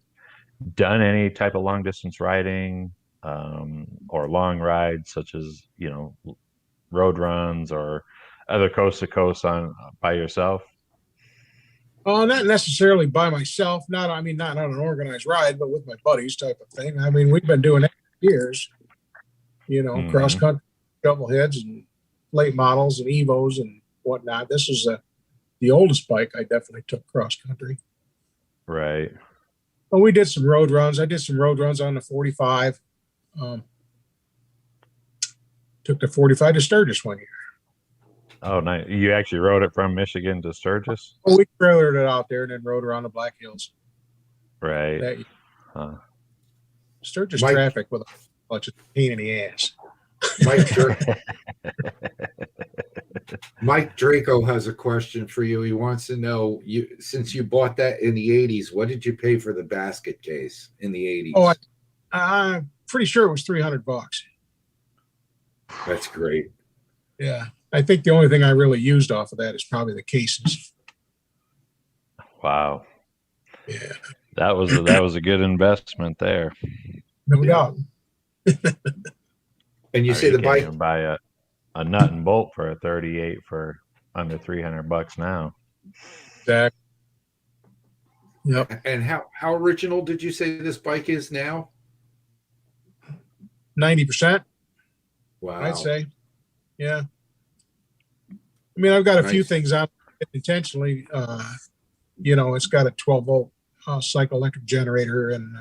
done any type of long distance riding or long rides, such as, you know, road runs or other coast to coast by yourself? not necessarily by myself. Not on an organized ride, but with my buddies type of thing. I mean, we've been doing that for years, you know, Mhm. cross country, Shovelheads and late models and Evos and whatnot. This is the oldest bike I definitely took cross country. Right. But we did some road runs. I did some road runs on the 45. Took the 45 to Sturgis one year. Oh, nice. You actually rode it from Michigan to Sturgis? Oh, we trailered it out there and then rode around the Black Hills. Right. That year. Huh. Sturgis Mike- traffic with a bunch of pain in the ass. Mike Draco has a question for you. He wants to know, since you bought that in the 80s, what did you pay for the basket case in the 80s? Oh, I'm pretty sure it was $300. That's great. Yeah. I think the only thing I really used off of that is probably the cases. Wow. Yeah. That was a good investment there. No doubt. And you say the can't bike, even buy a nut and bolt for a 38 for under $300 now. Exactly. Yep. and how original did you say this bike is now? 90%, Wow. I'd say. Yeah. I mean, I've got a few Nice. things on it intentionally. It's got a 12-volt cycle electric generator, and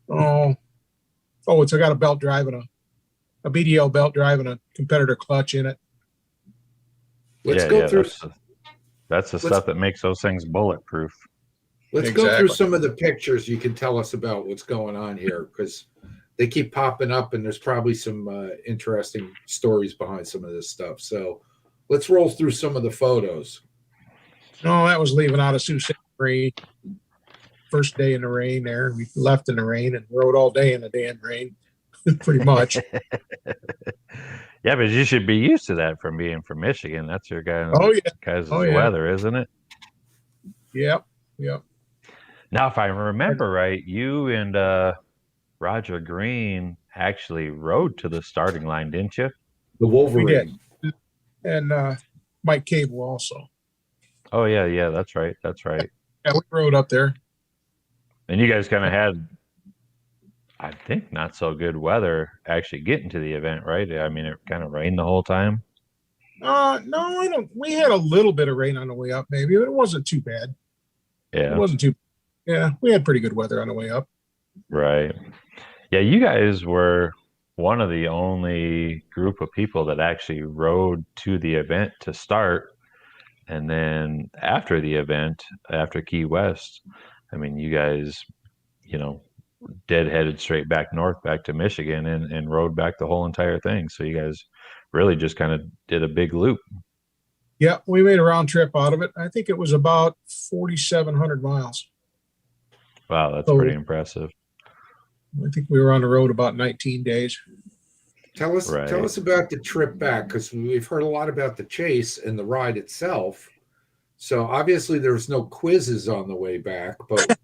it's got a belt drive and a BDL belt drive and a competitor clutch in it. Let's go through. That's the stuff that makes those things bulletproof. Let's go through some of the pictures. You can tell us about what's going on here, because they keep popping up, and there's probably some interesting stories behind some of this stuff. So let's roll through some of the photos. No, that was leaving out of Sioux City rain. First day in the rain there. We left in the rain and rode all day in the damn rain, pretty much. Yeah, but you should be used to that from being from Michigan. That's your guys' weather, isn't it? Yep. Now, if I remember right, you and Roger Green actually rode to the starting line, didn't you? The Wolverine. We did. And Mike Cable also. Oh, yeah, that's right. Yeah, we rode up there. And you guys kind of had, I think, not so good weather actually getting to the event, right? I mean, it kind of rained the whole time. No, I don't. We had a little bit of rain on the way up, maybe, but it wasn't too bad. Yeah. It wasn't too. Yeah, we had pretty good weather on the way up. Right. Yeah, you guys were one of the only group of people that actually rode to the event to start. And then after the event, after Key West, I mean, you guys, dead-headed straight back north, back to Michigan, and rode back the whole entire thing. So you guys really just kind of did a big loop. Yeah, we made a round trip out of it. I think it was about 4,700 miles. Wow, that's pretty impressive. I think we were on the road about 19 days. Tell us about the trip back, because we've heard a lot about the chase and the ride itself. So obviously there's no quizzes on the way back, but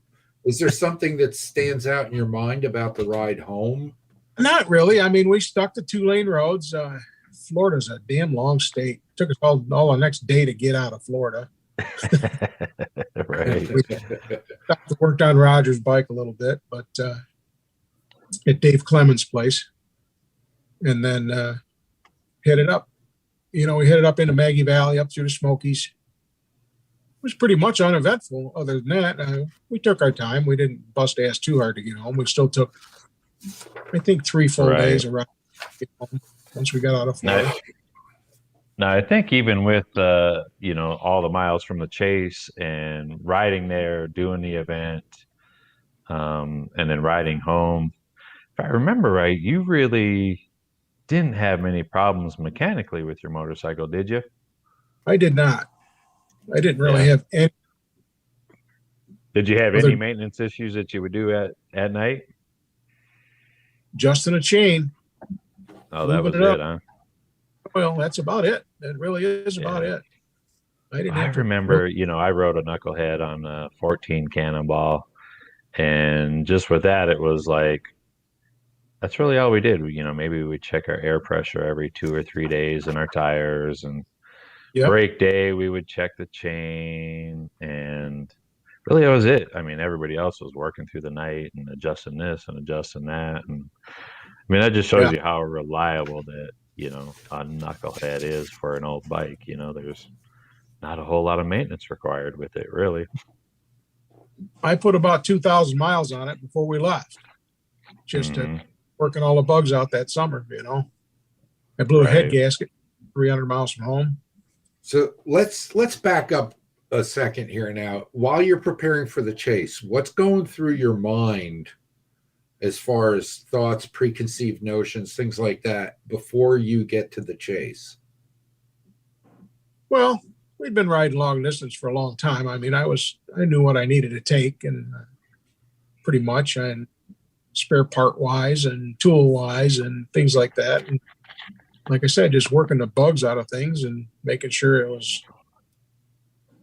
is there something that stands out in your mind about the ride home? Not really. I mean, we stuck to 2-lane roads. Florida's a damn long state. It took us all the next day to get out of Florida. Right. We worked on Roger's bike a little bit, but at Dave Clemens' place. And then headed up. We headed up into Maggie Valley, up through the Smokies. It was pretty much uneventful. Other than that, we took our time. We didn't bust ass too hard to get home. We still took, I think, 3 full days around once we got out of Florida. Now, I think even with all the miles from the chase and riding there, doing the event, and then riding home, if I remember right, you really didn't have many problems mechanically with your motorcycle, did you? I did not. I didn't really have any. Did you have any maintenance issues that you would do at night? Just in a chain. Oh, that was it, huh? Well, that's about it. That really is about it. I remember, I rode a knucklehead on a 14 Cannonball, and just with that, it was like, that's really all we did. Maybe we check our air pressure every 2 or 3 days in our tires, and brake day, we would check the chain, and really that was it. I mean, everybody else was working through the night and adjusting this and adjusting that. And I mean, that just shows you how reliable that, a knucklehead is for an old bike. There's not a whole lot of maintenance required with it, really. I put about 2,000 miles on it before we left, just working all the bugs out that summer. I blew a head gasket 300 miles from home. So let's back up a second here now. While you're preparing for the chase, what's going through your mind as far as thoughts, preconceived notions, things like that, before you get to the chase? Well, we'd been riding long distance for a long time. I mean, I knew what I needed to take, and pretty much, and spare part wise and tool wise and things like that. And like I said, just working the bugs out of things and making sure it was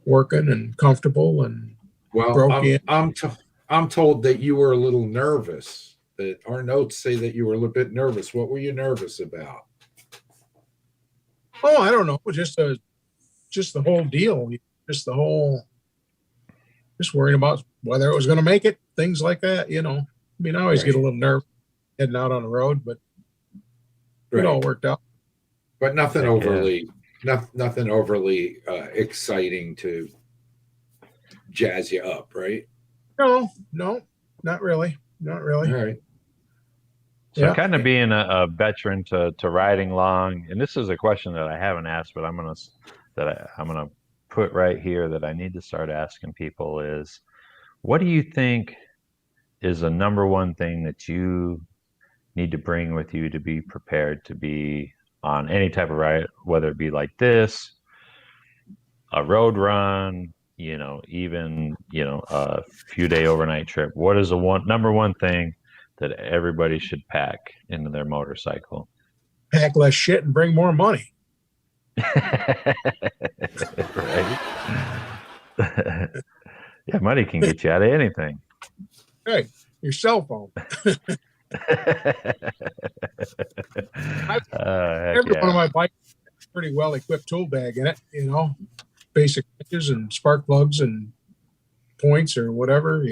working and comfortable and I'm told that you were a little nervous. That our notes say that you were a little bit nervous. What were you nervous about? Oh, I don't know. Just the whole deal. Just worrying about whether it was going to make it. Things like that. I mean, I always get a little nervous heading out on the road, but Right. it all worked out. But nothing Yeah. overly, nothing overly exciting to jazz you up, right? No, not really. Not really. All right. So Yeah. kind of being a veteran to riding long, and this is a question that I haven't asked, but I'm gonna put right here that I need to start asking people is, what do you think is the number one thing that you need to bring with you to be prepared to be on any type of ride, whether it be like this, a road run, even, a few day overnight trip? What is the number one thing that everybody should pack into their motorcycle? Pack less shit and bring more money. Right? Yeah, money can get you out of anything. Hey, your cell phone. Every one of my bikes has a pretty well equipped tool bag in it, basic wrenches and spark plugs and points or whatever.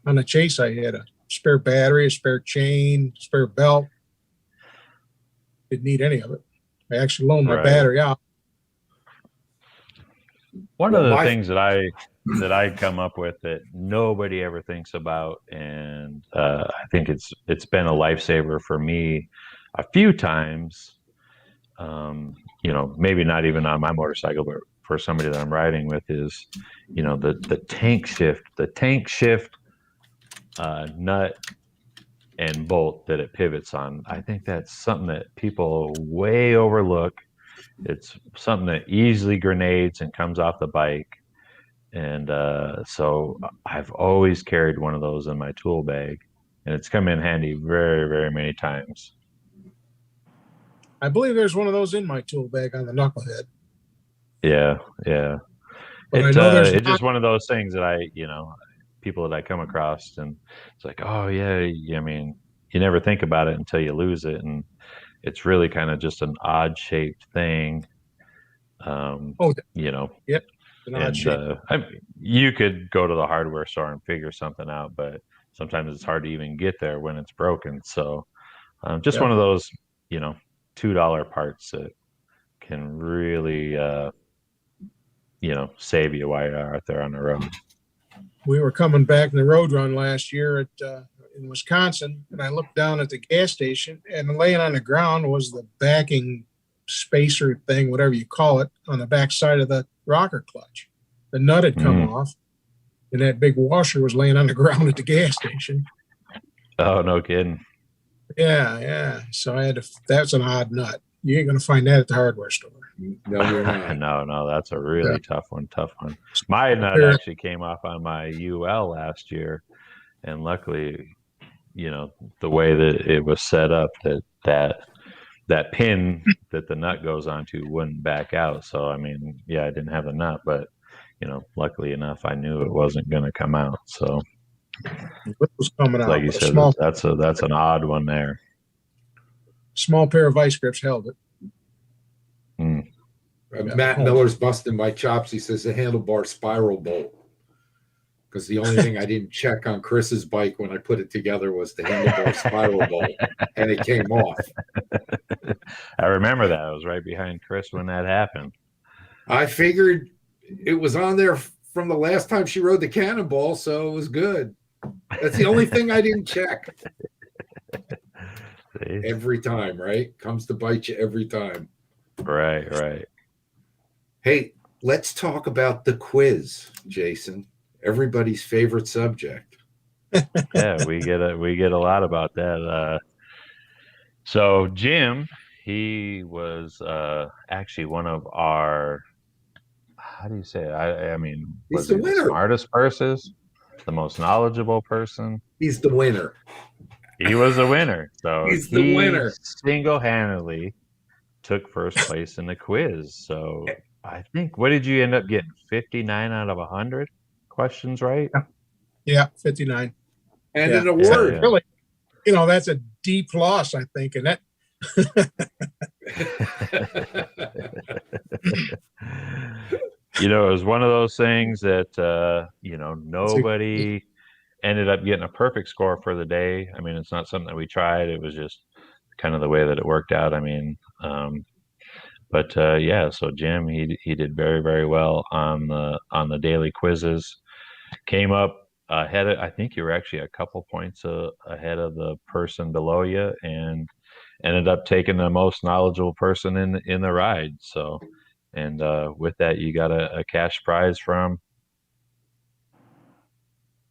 On a Chase, I had a spare battery, a spare chain, spare belt. Didn't need any of it. I actually loaned my battery out. One of the things that I come up with that nobody ever thinks about, and I think it's been a lifesaver for me a few times. Maybe not even on my motorcycle, but for somebody that I'm riding with, is the tank shift nut and bolt that it pivots on. I think that's something that people way overlook. It's something that easily grenades and comes off the bike. And so I've always carried one of those in my tool bag, and it's come in handy very, very many times. I believe there's one of those in my tool bag on the knucklehead. Yeah. But I know It's just one of those things that people that I come across, and it's like, oh yeah, I mean, you never think about it until you lose it, and it's really kind of just an odd shaped thing. Yep. You could go to the hardware store and figure something out, but sometimes it's hard to even get there when it's broken. So one of those, $2 parts that can really, save you while you're out there on the road. We were coming back in the road run last year in Wisconsin, and I looked down at the gas station, and laying on the ground was the backing spacer thing, whatever you call it, on the back side of the rocker clutch. The nut had come off, and that big washer was laying on the ground at the gas station. Oh, no kidding. Yeah. So that's an odd nut. You ain't going to find that at the hardware store. No, you're not. No, that's a really tough one. My nut actually came off on my UL last year, and luckily, the way that it was set up, that pin that the nut goes onto wouldn't back out. So I mean, I didn't have the nut, but luckily enough, I knew it wasn't going to come out. So It was coming out. like you said, that's an odd one there. Small pair of vice grips held it. Matt Miller's busting my chops. He says the handlebar spiral bolt, because the only thing I didn't check on Chris's bike when I put it together was the handlebar spiral bolt, and it came off. I remember that. I was right behind Chris when that happened. I figured it was on there from the last time she rode the Cannonball, so it was good. That's the only thing I didn't check. See? Every time, right? Comes to bite you every time. Right. Hey, let's talk about the quiz, Jason. Everybody's favorite subject. Yeah, we get a lot about that. So Jim, he was actually one of our, how do you say it? I mean, he's the winner. The smartest person, the most knowledgeable person? He's the winner. He was the winner. So he's the winner. Single-handedly took first place in the quiz. So I think, what did you end up getting? 59 out of 100 questions, right? Yeah, 59. And an award. Yeah. Really, that's a D+, I think, and that. It was one of those things that, nobody ended up getting a perfect score for the day. I mean, it's not something that we tried. It was just kind of the way that it worked out. I mean, but yeah, so Jim, he did very, very well on the daily quizzes. Came up ahead of, I think you were actually a couple points ahead of the person below you, and ended up taking the most knowledgeable person in the ride. So, and with that, you got a cash prize from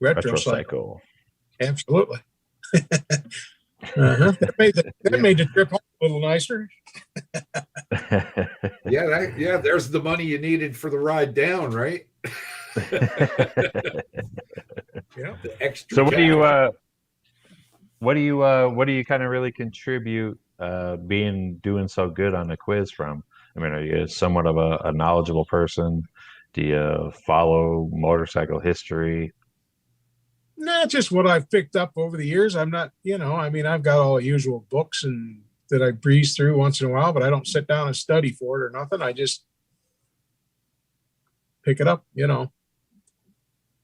Retrocycle. Absolutely. That made the trip home a little nicer. Yeah, there's the money you needed for the ride down, right? Yeah. The extra So cash. what do you kind of really contribute doing so good on the quiz from? I mean, are you somewhat of a knowledgeable person? Do you follow motorcycle history? Nah, just what I've picked up over the years. I'm not, I mean, I've got all the usual books and that I breeze through once in a while, but I don't sit down and study for it or nothing. I just pick it up,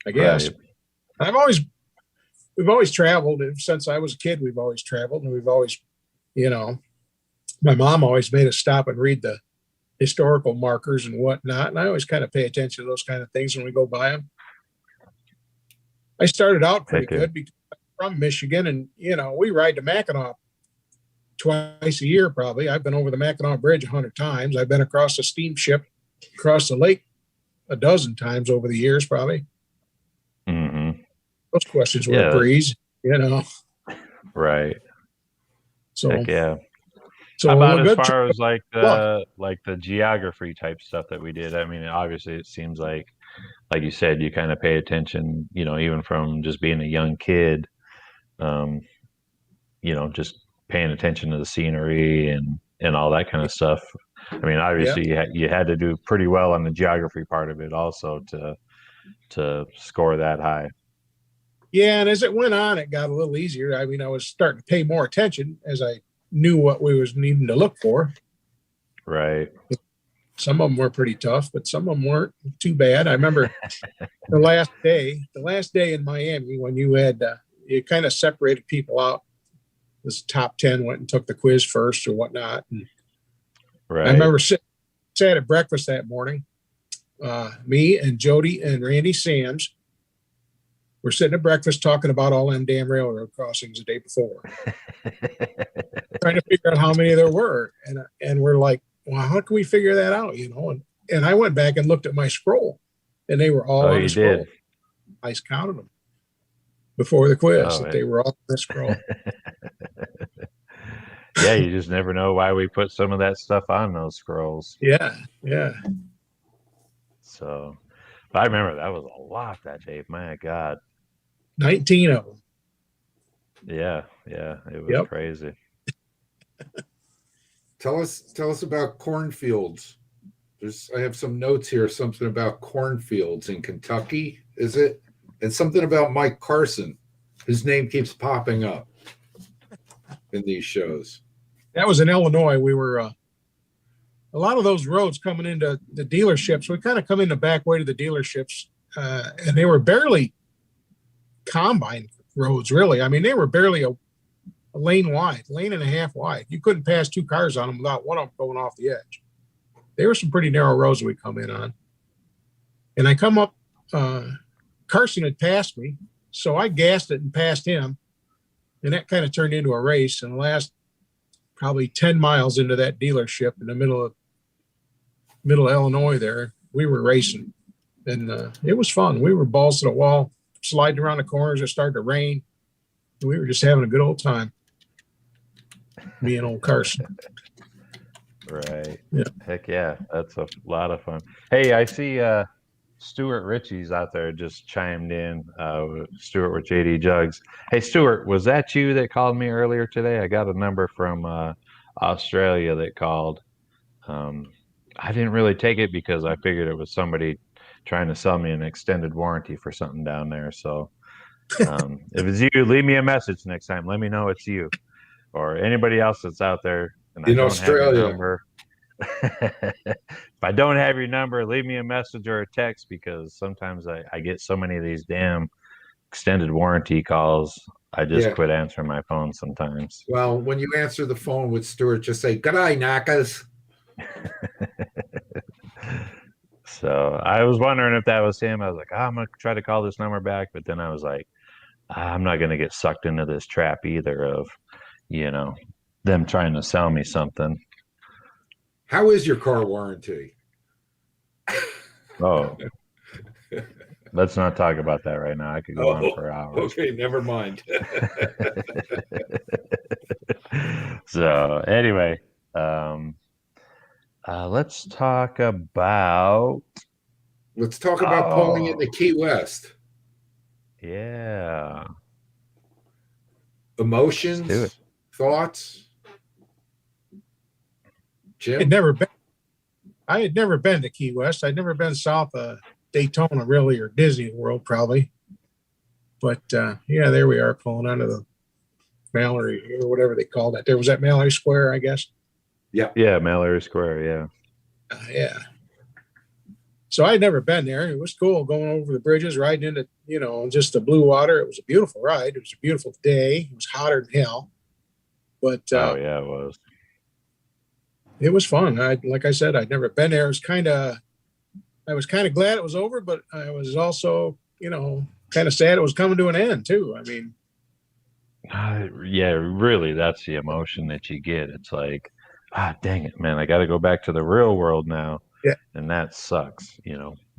I guess. Right. We've always traveled since I was a kid. We've always traveled, and we've always, my mom always made us stop and read the historical markers and whatnot. And I always kind of pay attention to those kind of things when we go by them. I started out pretty good because I'm from Michigan, and we ride to Mackinac twice a year probably. I've been over the Mackinac Bridge 100 times. I've been across a steamship, across the lake a dozen times over the years probably. Mm-hmm. Those questions were a breeze, Right. So heck yeah. So how about as far as like the geography type stuff that we did? I mean, obviously it seems like you said, you kind of pay attention, even from just being a young kid, just paying attention to the scenery and all that kind of stuff. I mean, obviously you had to do pretty well on the geography part of it also to score that high. Yeah, and as it went on, it got a little easier. I mean, I was starting to pay more attention as I knew what we was needing to look for. Right. Some of them were pretty tough, but some of them weren't too bad. I remember the last day in Miami when you had you kind of separated people out. This top 10 went and took the quiz first or whatnot. And right. I remember sat at breakfast that morning. Me and Jody and Randy Sams were sitting at breakfast talking about all them damn railroad crossings the day before, trying to figure out how many there were. And we're like, well, how can we figure that out? And I went back and looked at my scroll, and they were all on the scroll. Did. I counted them before the quiz that they were all on the scroll. Yeah, you just never know why we put some of that stuff on those scrolls. Yeah. So, but I remember that was a lot that day. My God. 19 of them. Yeah, it was crazy. Tell us about cornfields. I have some notes here, something about cornfields in Kentucky, is it? And something about Mike Carson. His name keeps popping up in these shows. That was in Illinois. We were a lot of those roads coming into the dealerships. We kind of come in the back way to the dealerships, and they were barely combine roads, really. I mean, they were barely a lane and a half wide. You couldn't pass two cars on them without one of them going off the edge. They were some pretty narrow roads we come in on. And I come up, Carson had passed me, so I gassed it and passed him. And that kind of turned into a race. And the last probably 10 miles into that dealership in the middle of Illinois there, we were racing. And it was fun. We were balls to the wall, sliding around the corners. It started to rain. We were just having a good old time. Me and old Carson. Right. Yeah. Heck yeah. That's a lot of fun. Hey, I see Stuart Ritchie's out there just chimed in. Stuart with JD Jugs. Hey, Stuart, was that you that called me earlier today? I got a number from Australia that called. I didn't really take it because I figured it was somebody trying to sell me an extended warranty for something down there. So if it's you, leave me a message next time. Let me know it's you or anybody else that's out there. And in Australia. If I don't have your number, leave me a message or a text because sometimes I get so many of these damn extended warranty calls, I just Yeah. quit answering my phone sometimes. Well, when you answer the phone with Stuart, just say, "Good eye, knockers." So I was wondering if that was him. I was like, I'm going to try to call this number back. But then I was like, I'm not going to get sucked into this trap either of, them trying to sell me something. How is your car warranty? Oh, let's not talk about that right now. I could go on for hours. Okay, never mind. So anyway, let's talk about pulling into Key West. Yeah. Emotions, thoughts. Jim? I had never been to Key West. I'd never been south of Daytona, really, or Disney World, probably. But yeah, there we are, pulling onto the Mallory or whatever they call that. There was that Mallory Square, I guess. Yeah, Mallory Square. Yeah. Yeah. So I'd never been there. It was cool going over the bridges, riding into, just the blue water. It was a beautiful ride. It was a beautiful day. It was hotter than hell. But oh yeah, it was. It was fun. Like I said, I'd never been there. I was kind of glad it was over, but I was also, kind of sad it was coming to an end too. I mean, yeah, really, that's the emotion that you get. It's like, dang it, man, I got to go back to the real world now. Yeah. And that sucks.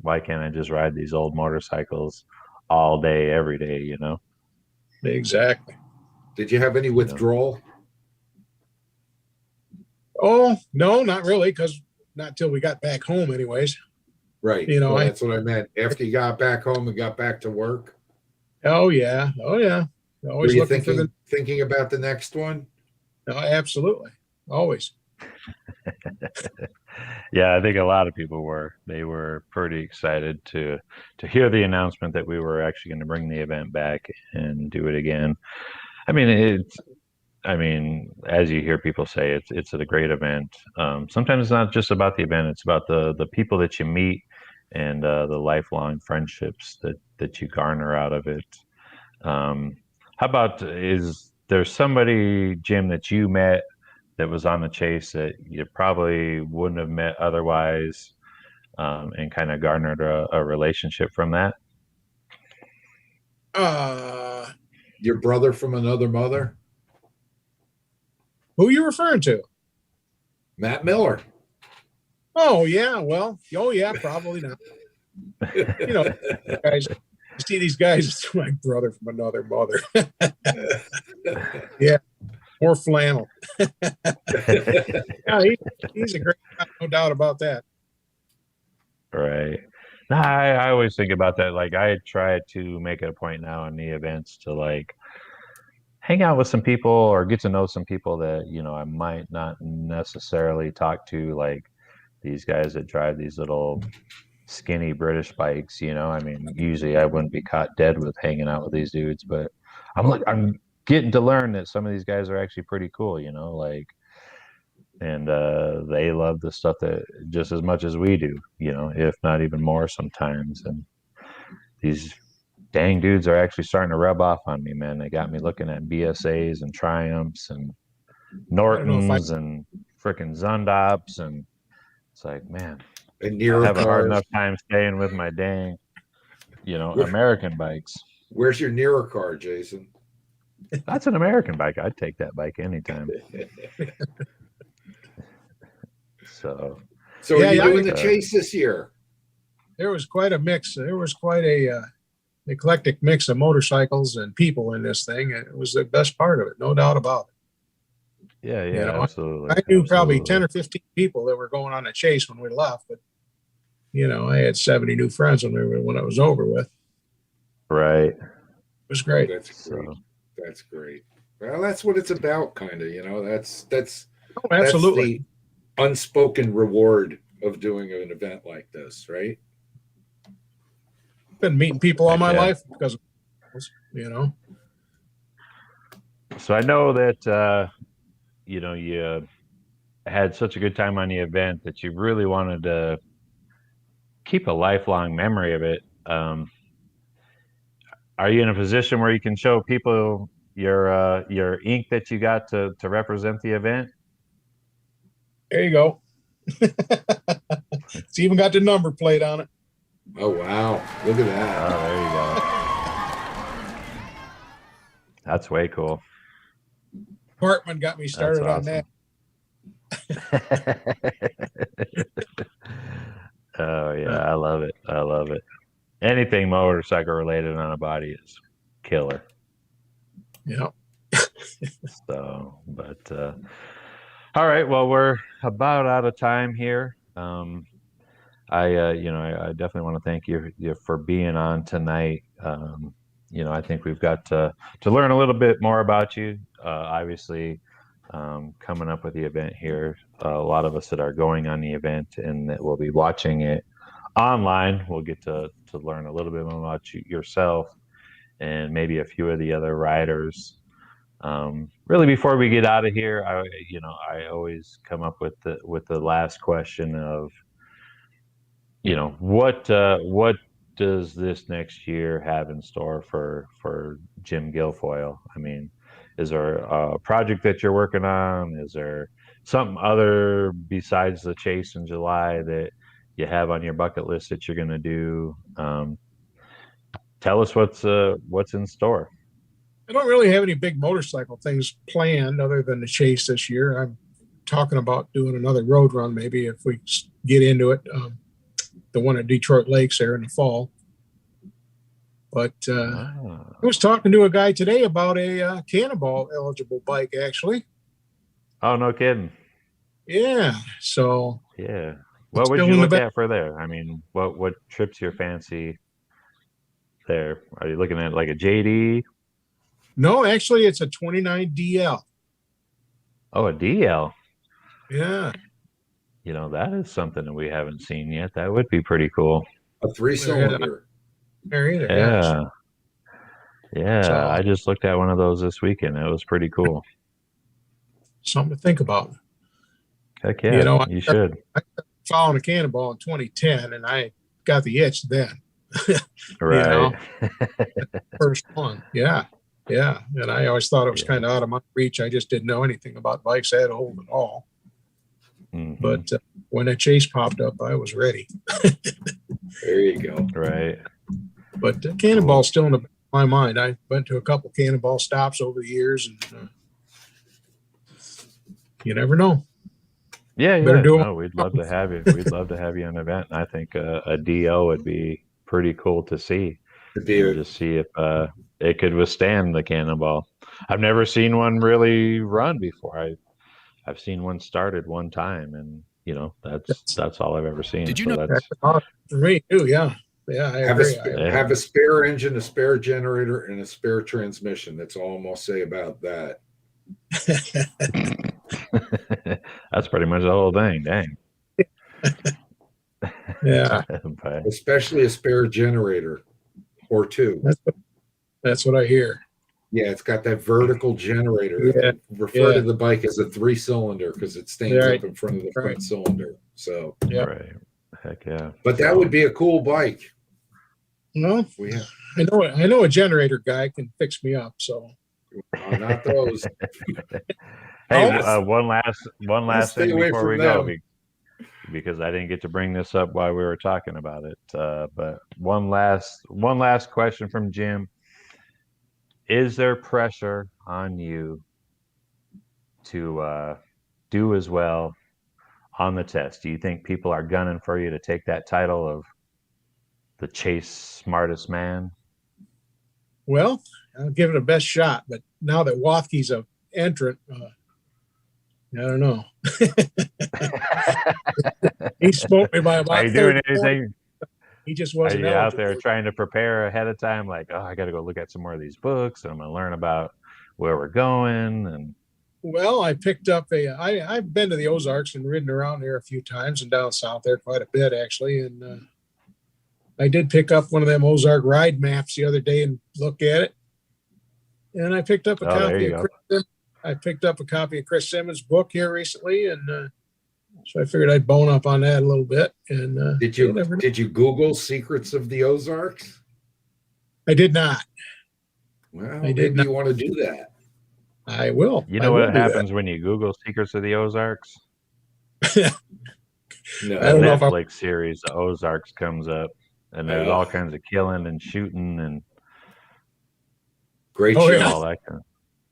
Why can't I just ride these old motorcycles all day, every day, Exactly. Did you have any withdrawal? Oh, no, not really, because not till we got back home anyways. Right. That's what I meant. After you got back home and got back to work. Oh yeah. Always Were you looking thinking about the next one? No, absolutely. Always. Yeah, I think a lot of people were. They were pretty excited to hear the announcement that we were actually going to bring the event back and do it again. I mean, as you hear people say, it's a great event. Sometimes it's not just about the event; it's about the people that you meet and the lifelong friendships that you garner out of it. How about, is there somebody, Jim, that you met that was on the chase that you probably wouldn't have met otherwise, and kind of garnered a relationship from that? Your brother from another mother? Who are you referring to? Matt Miller. Oh yeah, well, probably not. Guys, you see these guys, it's my brother from another mother. Yeah, more flannel. Yeah, he's a great guy, no doubt about that. Right. No, I always think about that. Like, I try to make it a point now in the events to like hang out with some people or get to know some people that, I might not necessarily talk to, like these guys that drive these little skinny British bikes, I mean, usually I wouldn't be caught dead with hanging out with these dudes, but I'm getting to learn that some of these guys are actually pretty cool, and they love the stuff that just as much as we do, if not even more sometimes. And these dang dudes are actually starting to rub off on me, man. They got me looking at BSAs and Triumphs and Nortons and frickin' Zundops, and it's like, man, And I have a hard enough time staying with my dang, American bikes. Where's your nearer car, Jason? That's an American bike. I'd take that bike anytime. So are you doing the chase this year? There was quite a mix. There was quite a eclectic mix of motorcycles and people in this thing. It was the best part of it, no doubt about it. Yeah, absolutely. I knew probably 10 or 15 people that were going on a chase when we left, but I had 70 new friends when it was over with. Right. It was great. That's great. That's great. Well, that's what it's about, kind of. That's absolutely that's the unspoken reward of doing an event like this, right? Been meeting people all my life because of, So I know that you had such a good time on the event that you really wanted to keep a lifelong memory of it. are you in a position where you can show people your ink that you got to represent the event? There you go. It's even got the number plate on it. Oh, wow. Look at that. Oh, there you go. That's way cool. Hartman got me started on that. Oh yeah, I love it. I love it. Anything motorcycle related on a body is killer. Yeah. So, but all right. Well, we're about out of time here. I definitely want to thank you for being on tonight. I think we've got to learn a little bit more about you. Obviously, coming up with the event here, a lot of us that are going on the event and that will be watching it online, we'll get to learn a little bit more about yourself and maybe a few of the other riders. Really, before we get out of here, I always come up with the last question of, what does this next year have in store for Jim Guilfoyle? I mean, is there a project that you're working on? Is there something other besides the chase in July that you have on your bucket list that you're going to do? Tell us what's in store. I don't really have any big motorcycle things planned other than the chase this year. I'm talking about doing another road run, maybe if we get into it. The one at Detroit Lakes there in the fall. But I was talking to a guy today about a Cannonball eligible bike, actually. Oh, no kidding. Yeah. So. Yeah. What would you look at for there? I mean, what trips your fancy there? Are you looking at like a JD? No, actually, it's a 29 DL. Oh, a DL. Yeah. That is something that we haven't seen yet. That would be pretty cool. A 3-cylinder. Yeah. Yeah. So, I just looked at one of those this weekend. It was pretty cool. Something to think about. Heck yeah. You should. I followed a Cannonball in 2010, and I got the itch then. Right. First one. Yeah. Yeah. And I always thought it was kind of out of my reach. I just didn't know anything about bikes that old at all. Mm-hmm. But when that chase popped up, I was ready. There you go. Right. But Cannonball's still in the back of my mind. I went to a couple Cannonball stops over the years, and you never know. Yeah. No, we'd love to have you. We'd love to have you on an event. And I think a DL would be pretty cool to see. Just see if it could withstand the Cannonball. I've never seen one really run before. I've seen one started one time, and that's all I've ever seen. Did you know that's for me too? Yeah, I agree. Have a spare engine, a spare generator, and a spare transmission. That's all I'm gonna say about that. That's pretty much the whole thing. Dang. Yeah. Especially a spare generator or two. That's what I hear. Yeah, it's got that vertical generator. Yeah. Refer to the bike as a 3-cylinder because it stands up in front of the front cylinder. So right. Heck yeah. But that would be a cool bike. No, I know a generator guy can fix me up. So not those. Hey, one last thing before we go, because I didn't get to bring this up while we were talking about it. But one last question from Jim. Is there pressure on you to do as well on the test? Do you think people are gunning for you to take that title of the Chase Smartest Man? Well, I'll give it a best shot. But now that Wathke's an entrant, I don't know. He smoked me by about. Are you doing anything? He just wasn't out there trying to prepare ahead of time, like, I got to go look at some more of these books, and I'm going to learn about where we're going. And well, I picked up I've been to the Ozarks and ridden around there a few times and down south there quite a bit, actually. And I did pick up one of them Ozark ride maps the other day and look at it. And I picked up a copy of Chris Simmons' book here recently, and so I figured I'd bone up on that a little bit. And did you Google Secrets of the Ozarks? I did not. Well, I did maybe not. you want to do that. I will. You I know will what do happens when you Google Secrets of the Ozarks? that. No. I don't know if I- Netflix series, The Ozarks, comes up, and there's all kinds of killing and shooting and Great Oh, show. yeah. all that kind of.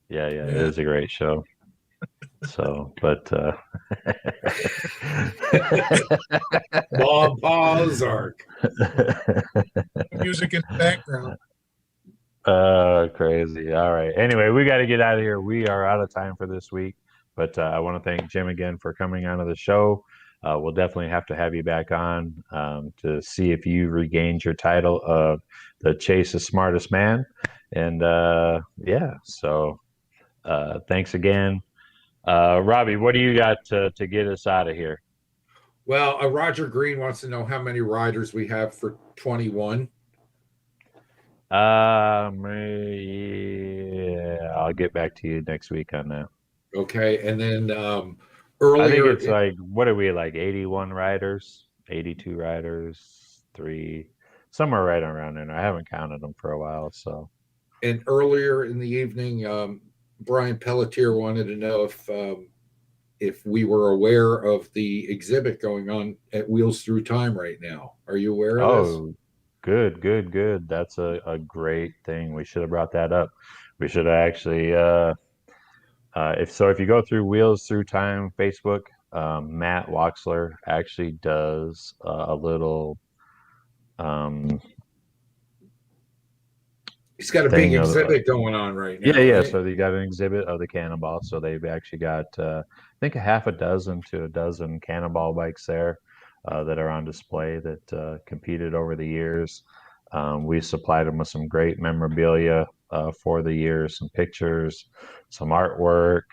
Yeah, it Yeah. is a great show. So, but Bob Ozark. music in the background. crazy. All right. Anyway, we got to get out of here. We are out of time for this week, but I want to thank Jim again for coming onto the show. We'll definitely have to have you back on to see if you regained your title of the Chase's Smartest Man. And so thanks again. Robbie, what do you got to get us out of here? Well, Roger Green wants to know how many riders we have for 21. Yeah, I'll get back to you next week on that. Okay, and then earlier, I think it's like, what are we, like 81 riders, 82 riders, 3, somewhere right around there. I haven't counted them for a while, so. And earlier in the evening, Brian Pelletier wanted to know if we were aware of the exhibit going on at Wheels Through Time right now. Are you aware of this? Good. That's a great thing. We should have brought that up. We should have actually, if you go through Wheels Through Time Facebook, Matt Waxler actually does a little He's got a big exhibit going on right now. Yeah. Right? So they got an exhibit of the Cannonball. So they've actually got, I think, a half a dozen to a dozen Cannonball bikes there that are on display that competed over the years. We supplied them with some great memorabilia for the years, some pictures, some artwork.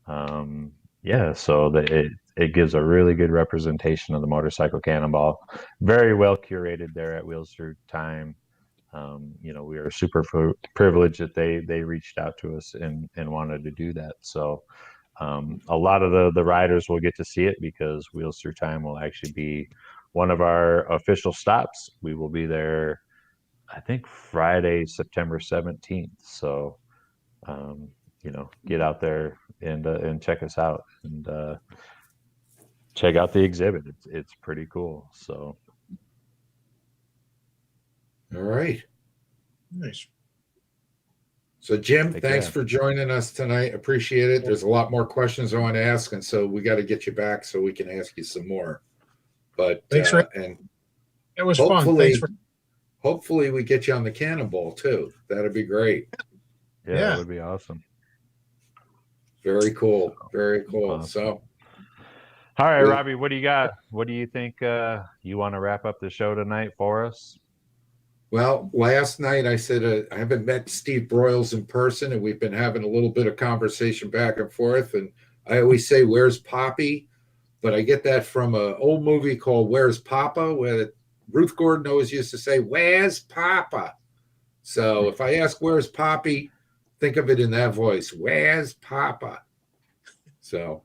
So that it gives a really good representation of the motorcycle Cannonball. Very well curated there at Wheels Through Time. We are super privileged that they reached out to us and wanted to do that. So a lot of the riders will get to see it because Wheels Through Time will actually be one of our official stops. We will be there, I think, Friday, September 17th. So, get out there and check us out and check out the exhibit. It's pretty cool. So. All right. Nice. So, Jim, thanks for joining us tonight. Appreciate it. There's a lot more questions I want to ask, and so we got to get you back so we can ask you some more. But thanks, Rick. And it was fun. Thanks for. Hopefully, we get you on the Cannonball too. That'd be great. Yeah, that would be awesome. Very cool. Very cool. Awesome. So. All right, Robbie, what do you got? What do you think you want to wrap up the show tonight for us? Well, last night I said I haven't met Steve Broyles in person, and we've been having a little bit of conversation back and forth. And I always say, "Where's Poppy?" But I get that from an old movie called "Where's Papa," where Ruth Gordon always used to say, "Where's Papa?" So if I ask, "Where's Poppy?" think of it in that voice, "Where's Papa?" So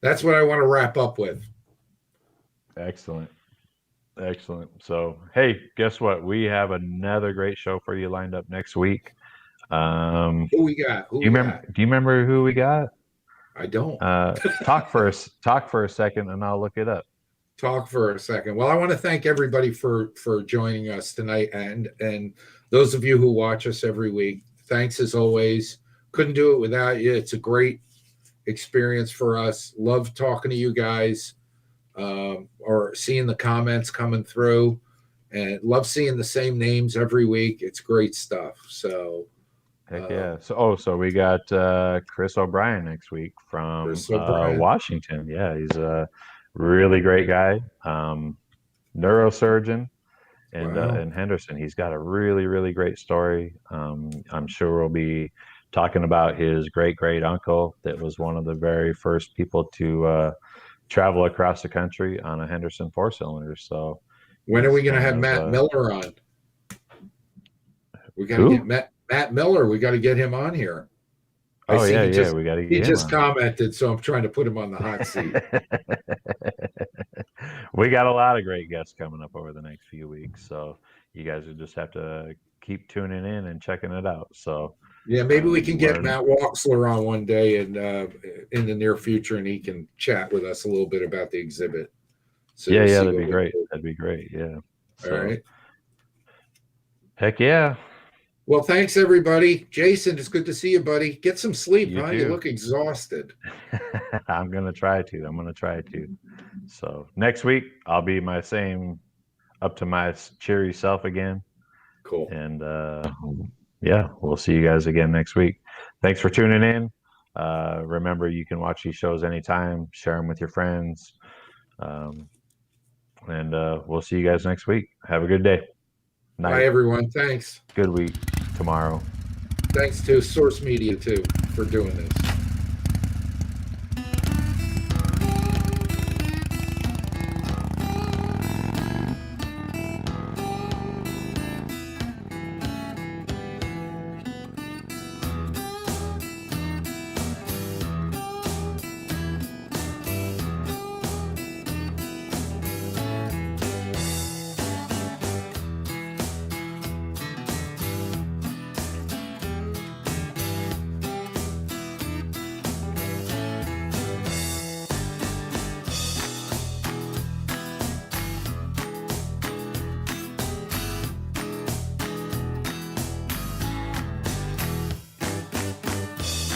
that's what I want to wrap up with. Excellent. So, hey, guess what? We have another great show for you lined up next week. Who we got? Do you remember who we got? I don't. Talk for a second, and I'll look it up. Talk for a second. Well, I want to thank everybody for joining us tonight, and those of you who watch us every week. Thanks as always. Couldn't do it without you. It's a great experience for us. Love talking to you guys. Or seeing the comments coming through, and love seeing the same names every week. It's great stuff. So heck yeah. So we got Chris O'Brien next week from Washington. Yeah, he's a really great guy, neurosurgeon, and in Henderson. He's got a really, really great story. I'm sure we'll be talking about his great uncle that was one of the very first people to travel across the country on a Henderson 4-cylinder. So when are we going to have Matt Miller on? We got to get Matt Miller. We got to get him on here. We got to get him. He just commented, so I'm trying to put him on the hot seat. We got a lot of great guests coming up over the next few weeks, so you guys will just have to keep tuning in and checking it out. So Yeah, maybe we can get learn. Matt Waxler on one day and in the near future, and he can chat with us a little bit about the exhibit. So Yeah, we'll see that'd what be we great. do. That'd be great. Yeah. All right. Heck yeah. Well, thanks everybody. Jason, it's good to see you, buddy. Get some sleep, You huh? too. You look exhausted. I'm gonna try to. So next week I'll be my same up to my cheery self again. Cool. And yeah, we'll see you guys again next week. Thanks for tuning in. Remember, you can watch these shows anytime, share them with your friends. And we'll see you guys next week. Have a good day. Night. Bye, everyone. Thanks. Good week tomorrow. Thanks to Source Media, too, for doing this.